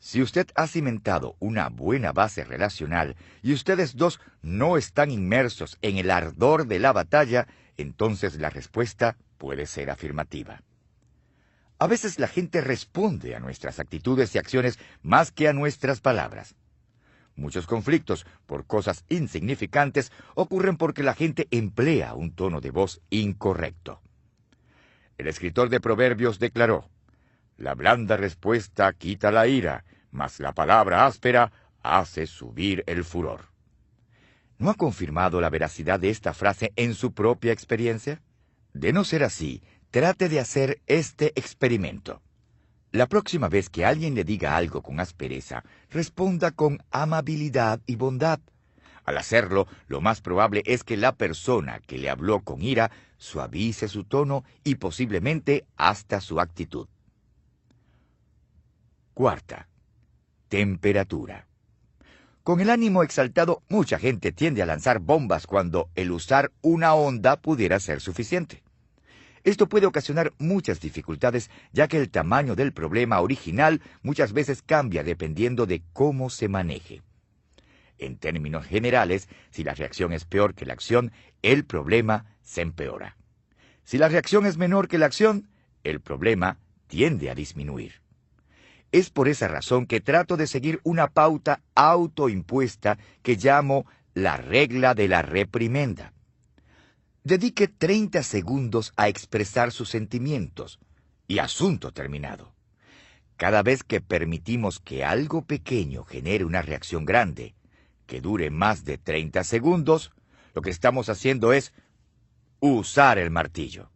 Si usted ha cimentado una buena base relacional y ustedes dos no están inmersos en el ardor de la batalla, entonces la respuesta puede ser afirmativa. A veces la gente responde a nuestras actitudes y acciones más que a nuestras palabras. Muchos conflictos por cosas insignificantes ocurren porque la gente emplea un tono de voz incorrecto. El escritor de Proverbios declaró: «La blanda respuesta quita la ira, mas la palabra áspera hace subir el furor». ¿No ha confirmado la veracidad de esta frase en su propia experiencia? De no ser así, trate de hacer este experimento. La próxima vez que alguien le diga algo con aspereza, responda con amabilidad y bondad. Al hacerlo, lo más probable es que la persona que le habló con ira suavice su tono y posiblemente hasta su actitud. Cuarta, temperatura. Con el ánimo exaltado, mucha gente tiende a lanzar bombas cuando el usar una onda pudiera ser suficiente. Esto puede ocasionar muchas dificultades, ya que el tamaño del problema original muchas veces cambia dependiendo de cómo se maneje. En términos generales, si la reacción es peor que la acción, el problema se empeora. Si la reacción es menor que la acción, el problema tiende a disminuir. Es por esa razón que trato de seguir una pauta autoimpuesta que llamo la regla de la reprimenda. Dedique 30 segundos a expresar sus sentimientos y asunto terminado. Cada vez que permitimos que algo pequeño genere una reacción grande, que dure más de 30 segundos, lo que estamos haciendo es usar el martillo.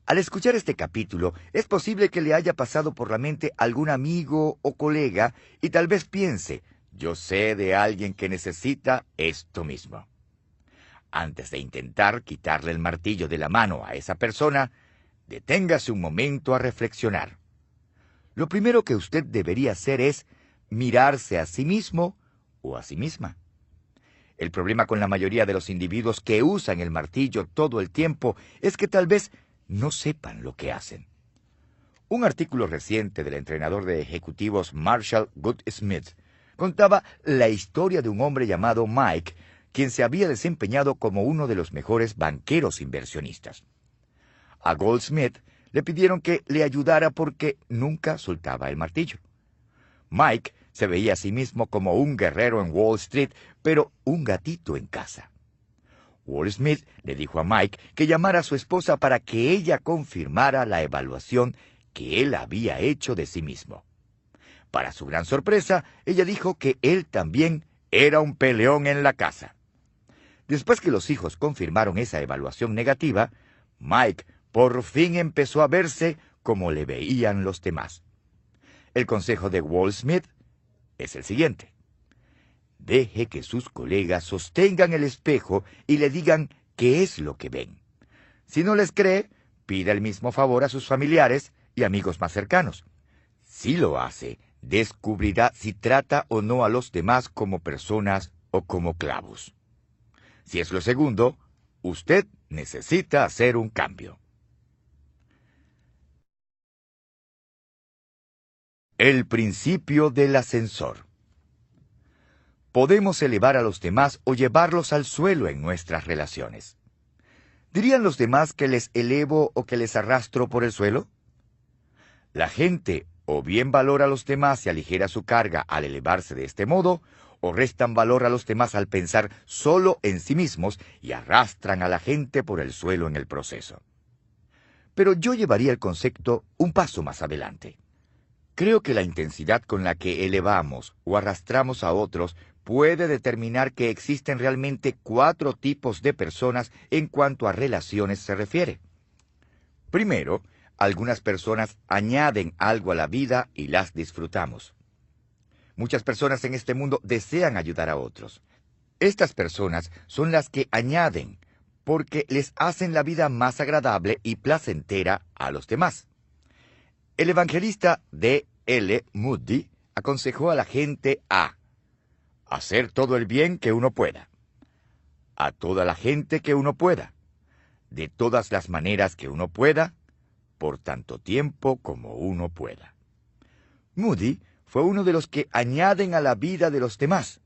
Al escuchar este capítulo, es posible que le haya pasado por la mente algún amigo o colega y tal vez piense: yo sé de alguien que necesita esto mismo. Antes de intentar quitarle el martillo de la mano a esa persona, deténgase un momento a reflexionar. Lo primero que usted debería hacer es mirarse a sí mismo o a sí misma. El problema con la mayoría de los individuos que usan el martillo todo el tiempo es que tal vez no sepan lo que hacen. Un artículo reciente del entrenador de ejecutivos Marshall Goldsmith contaba la historia de un hombre llamado Mike, quien se había desempeñado como uno de los mejores banqueros inversionistas. A Goldsmith le pidieron que le ayudara porque nunca soltaba el martillo. Mike se veía a sí mismo como un guerrero en Wall Street, pero un gatito en casa. Goldsmith le dijo a Mike que llamara a su esposa para que ella confirmara la evaluación que él había hecho de sí mismo. Para su gran sorpresa, ella dijo que él también era un peleón en la casa. Después que los hijos confirmaron esa evaluación negativa, Mike por fin empezó a verse como le veían los demás. El consejo de Walt Smith es el siguiente: deje que sus colegas sostengan el espejo y le digan qué es lo que ven. Si no les cree, pida el mismo favor a sus familiares y amigos más cercanos. Si lo hace, descubrirá si trata o no a los demás como personas o como clavos. Si es lo segundo, usted necesita hacer un cambio. El principio del ascensor. Podemos elevar a los demás o llevarlos al suelo en nuestras relaciones. ¿Dirían los demás que les elevo o que les arrastro por el suelo? La gente o bien valora a los demás y aligera su carga al elevarse de este modo, o restan valor a los demás al pensar solo en sí mismos y arrastran a la gente por el suelo en el proceso. Pero yo llevaría el concepto un paso más adelante. Creo que la intensidad con la que elevamos o arrastramos a otros puede determinar que existen realmente 4 tipos de personas en cuanto a relaciones se refiere. Primero, algunas personas añaden algo a la vida y las disfrutamos. Muchas personas en este mundo desean ayudar a otros. Estas personas son las que añaden porque les hacen la vida más agradable y placentera a los demás. El evangelista D. L. Moody aconsejó a la gente a hacer todo el bien que uno pueda, a toda la gente que uno pueda, de todas las maneras que uno pueda, por tanto tiempo como uno pueda. Moody fue uno de los que añaden a la vida de los demás.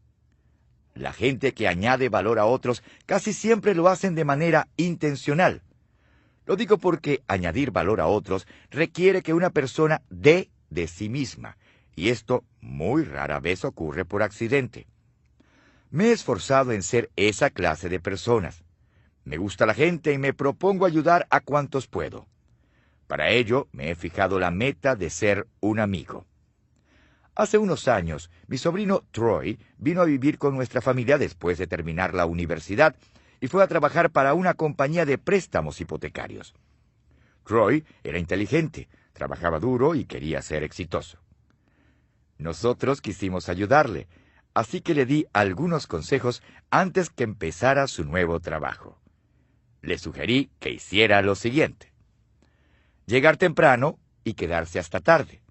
La gente que añade valor a otros casi siempre lo hacen de manera intencional. Lo digo porque añadir valor a otros requiere que una persona dé de sí misma, y esto muy rara vez ocurre por accidente. Me he esforzado en ser esa clase de personas. Me gusta la gente y me propongo ayudar a cuantos puedo. Para ello me he fijado la meta de ser un amigo. Hace unos años, mi sobrino Troy vino a vivir con nuestra familia después de terminar la universidad y fue a trabajar para una compañía de préstamos hipotecarios. Troy era inteligente, trabajaba duro y quería ser exitoso. Nosotros quisimos ayudarle, así que le di algunos consejos antes que empezara su nuevo trabajo. Le sugerí que hiciera lo siguiente: llegar temprano y quedarse hasta tarde.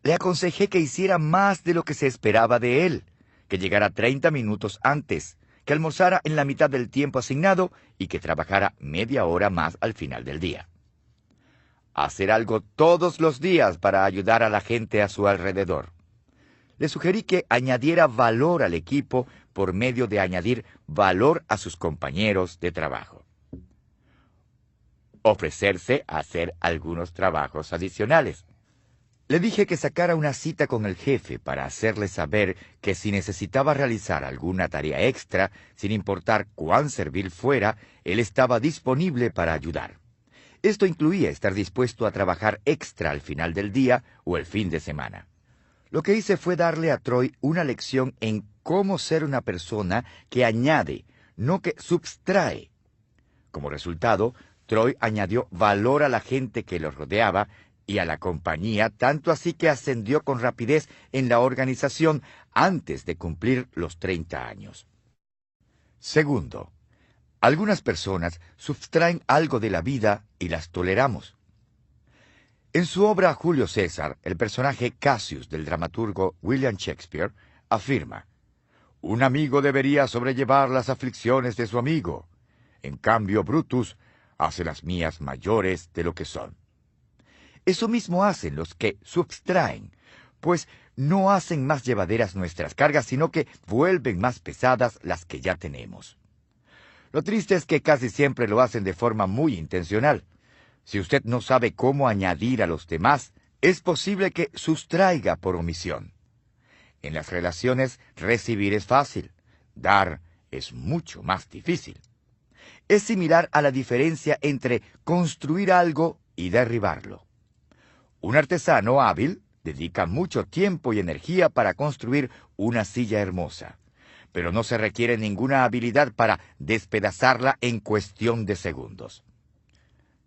Le aconsejé que hiciera más de lo que se esperaba de él, que llegara 30 minutos antes, que almorzara en la mitad del tiempo asignado y que trabajara media hora más al final del día. Hacer algo todos los días para ayudar a la gente a su alrededor. Le sugerí que añadiera valor al equipo por medio de añadir valor a sus compañeros de trabajo. Ofrecerse a hacer algunos trabajos adicionales. Le dije que sacara una cita con el jefe para hacerle saber que si necesitaba realizar alguna tarea extra, sin importar cuán servil fuera, él estaba disponible para ayudar. Esto incluía estar dispuesto a trabajar extra al final del día o el fin de semana. Lo que hice fue darle a Troy una lección en cómo ser una persona que añade, no que subtrae. Como resultado, Troy añadió valor a la gente que lo rodeaba y a la compañía, tanto así que ascendió con rapidez en la organización antes de cumplir los 30 años. Segundo, algunas personas sustraen algo de la vida y las toleramos. En su obra Julio César, el personaje Cassius del dramaturgo William Shakespeare afirma: un amigo debería sobrellevar las aflicciones de su amigo. En cambio, Brutus hace las mías mayores de lo que son. Eso mismo hacen los que subtraen, pues no hacen más llevaderas nuestras cargas, sino que vuelven más pesadas las que ya tenemos. Lo triste es que casi siempre lo hacen de forma muy intencional. Si usted no sabe cómo añadir a los demás, es posible que sustraiga por omisión. En las relaciones, recibir es fácil, dar es mucho más difícil. Es similar a la diferencia entre construir algo y derribarlo. Un artesano hábil dedica mucho tiempo y energía para construir una silla hermosa, pero no se requiere ninguna habilidad para despedazarla en cuestión de segundos.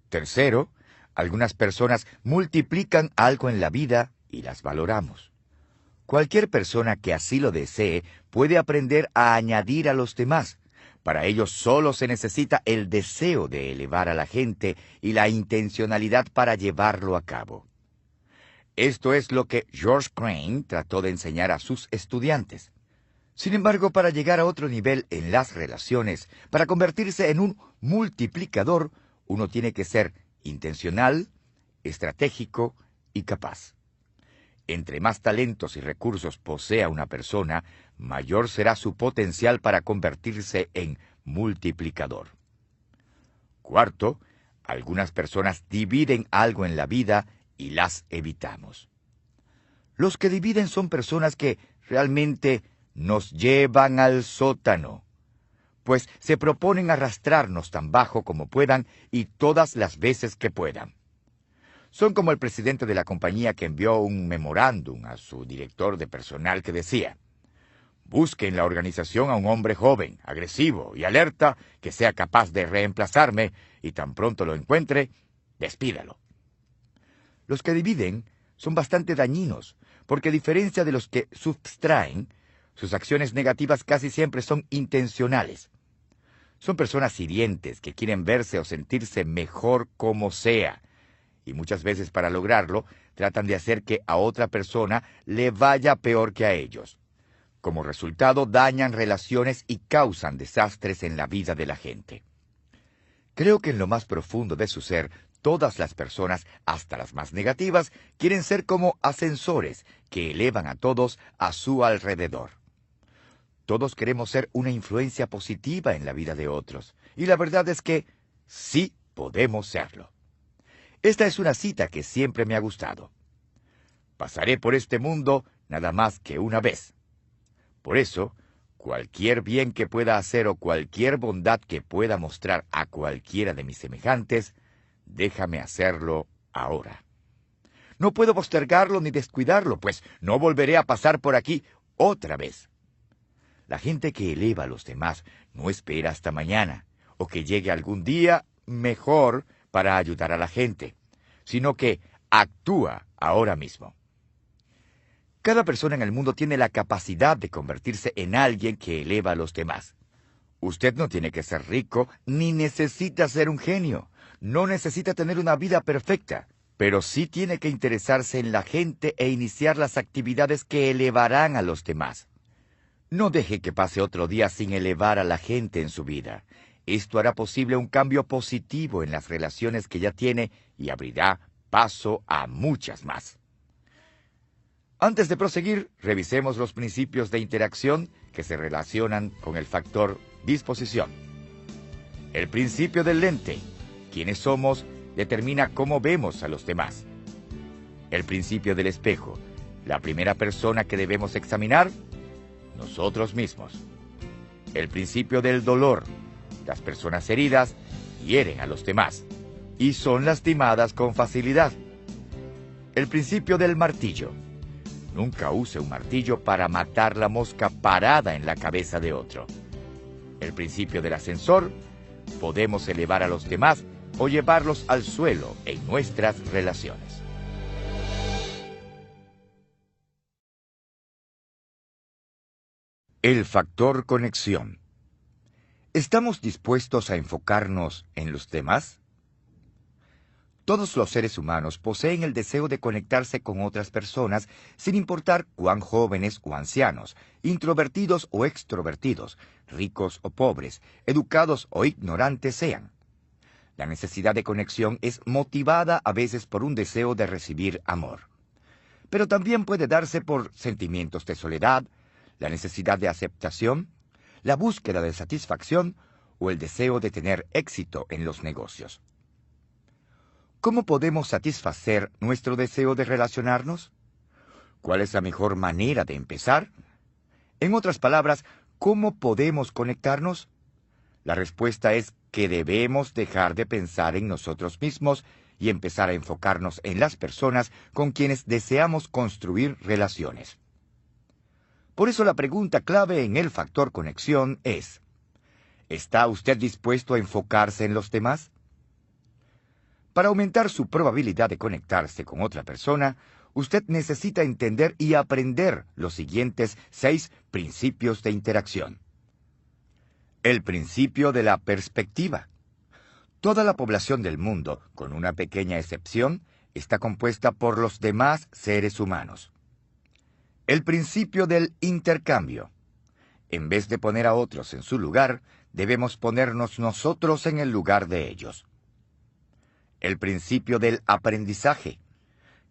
Tercero, algunas personas multiplican algo en la vida y las valoramos. Cualquier persona que así lo desee puede aprender a añadir a los demás. Para ello solo se necesita el deseo de elevar a la gente y la intencionalidad para llevarlo a cabo. Esto es lo que George Crane trató de enseñar a sus estudiantes. Sin embargo, para llegar a otro nivel en las relaciones, para convertirse en un multiplicador, uno tiene que ser intencional, estratégico y capaz. Entre más talentos y recursos posea una persona, mayor será su potencial para convertirse en multiplicador. Cuarto, algunas personas dividen algo en la vida y las evitamos. Los que dividen son personas que realmente nos llevan al sótano, pues se proponen arrastrarnos tan bajo como puedan y todas las veces que puedan. Son como el presidente de la compañía que envió un memorándum a su director de personal que decía: busque en la organización a un hombre joven, agresivo y alerta que sea capaz de reemplazarme y tan pronto lo encuentre, despídalo. Los que dividen son bastante dañinos, porque a diferencia de los que sustraen, sus acciones negativas casi siempre son intencionales. Son personas hirientes que quieren verse o sentirse mejor como sea, y muchas veces para lograrlo tratan de hacer que a otra persona le vaya peor que a ellos. Como resultado, dañan relaciones y causan desastres en la vida de la gente. Creo que en lo más profundo de su ser, todas las personas, hasta las más negativas, quieren ser como ascensores que elevan a todos a su alrededor. Todos queremos ser una influencia positiva en la vida de otros, y la verdad es que sí podemos serlo. Esta es una cita que siempre me ha gustado. Pasaré por este mundo nada más que una vez. Por eso, cualquier bien que pueda hacer o cualquier bondad que pueda mostrar a cualquiera de mis semejantes, déjame hacerlo ahora. No puedo postergarlo ni descuidarlo, pues no volveré a pasar por aquí otra vez. La gente que eleva a los demás no espera hasta mañana, o que llegue algún día mejor para ayudar a la gente, sino que actúa ahora mismo. Cada persona en el mundo tiene la capacidad de convertirse en alguien que eleva a los demás. Usted no tiene que ser rico, ni necesita ser un genio. No necesita tener una vida perfecta, pero sí tiene que interesarse en la gente e iniciar las actividades que elevarán a los demás. No deje que pase otro día sin elevar a la gente en su vida. Esto hará posible un cambio positivo en las relaciones que ya tiene y abrirá paso a muchas más. Antes de proseguir, revisemos los principios de interacción que se relacionan con el factor disposición. El principio del lente, quiénes somos, determina cómo vemos a los demás. El principio del espejo, la primera persona que debemos examinar, nosotros mismos. El principio del dolor, las personas heridas hieren a los demás y son lastimadas con facilidad. El principio del martillo, nunca use un martillo para matar la mosca parada en la cabeza de otro. El principio del ascensor, podemos elevar a los demás o llevarlos al suelo en nuestras relaciones. El factor conexión. ¿Estamos dispuestos a enfocarnos en los demás? Todos los seres humanos poseen el deseo de conectarse con otras personas, sin importar cuán jóvenes o ancianos, introvertidos o extrovertidos, ricos o pobres, educados o ignorantes sean. La necesidad de conexión es motivada a veces por un deseo de recibir amor. Pero también puede darse por sentimientos de soledad, la necesidad de aceptación, la búsqueda de satisfacción o el deseo de tener éxito en los negocios. ¿Cómo podemos satisfacer nuestro deseo de relacionarnos? ¿Cuál es la mejor manera de empezar? En otras palabras, ¿cómo podemos conectarnos? La respuesta es que debemos dejar de pensar en nosotros mismos y empezar a enfocarnos en las personas con quienes deseamos construir relaciones. Por eso la pregunta clave en el factor conexión es: ¿está usted dispuesto a enfocarse en los demás? Para aumentar su probabilidad de conectarse con otra persona, usted necesita entender y aprender los siguientes 6 principios de interacción. El principio de la perspectiva. Toda la población del mundo, con una pequeña excepción, está compuesta por los demás seres humanos. El principio del intercambio. En vez de poner a otros en su lugar, debemos ponernos nosotros en el lugar de ellos. El principio del aprendizaje.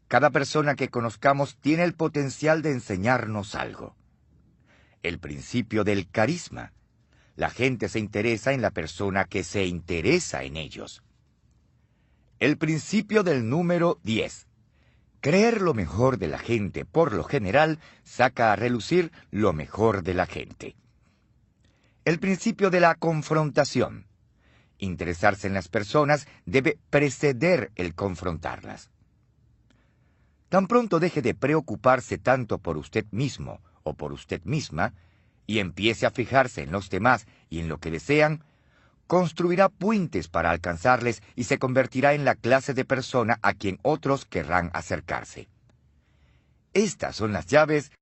Cada persona que conozcamos tiene el potencial de enseñarnos algo. El principio del carisma. La gente se interesa en la persona que se interesa en ellos. El principio del número 10. Creer lo mejor de la gente, por lo general, saca a relucir lo mejor de la gente. El principio de la confrontación. Interesarse en las personas debe preceder el confrontarlas. Tan pronto deje de preocuparse tanto por usted mismo o por usted misma y empiece a fijarse en los demás y en lo que desean, construirá puentes para alcanzarles y se convertirá en la clase de persona a quien otros querrán acercarse. Estas son las llaves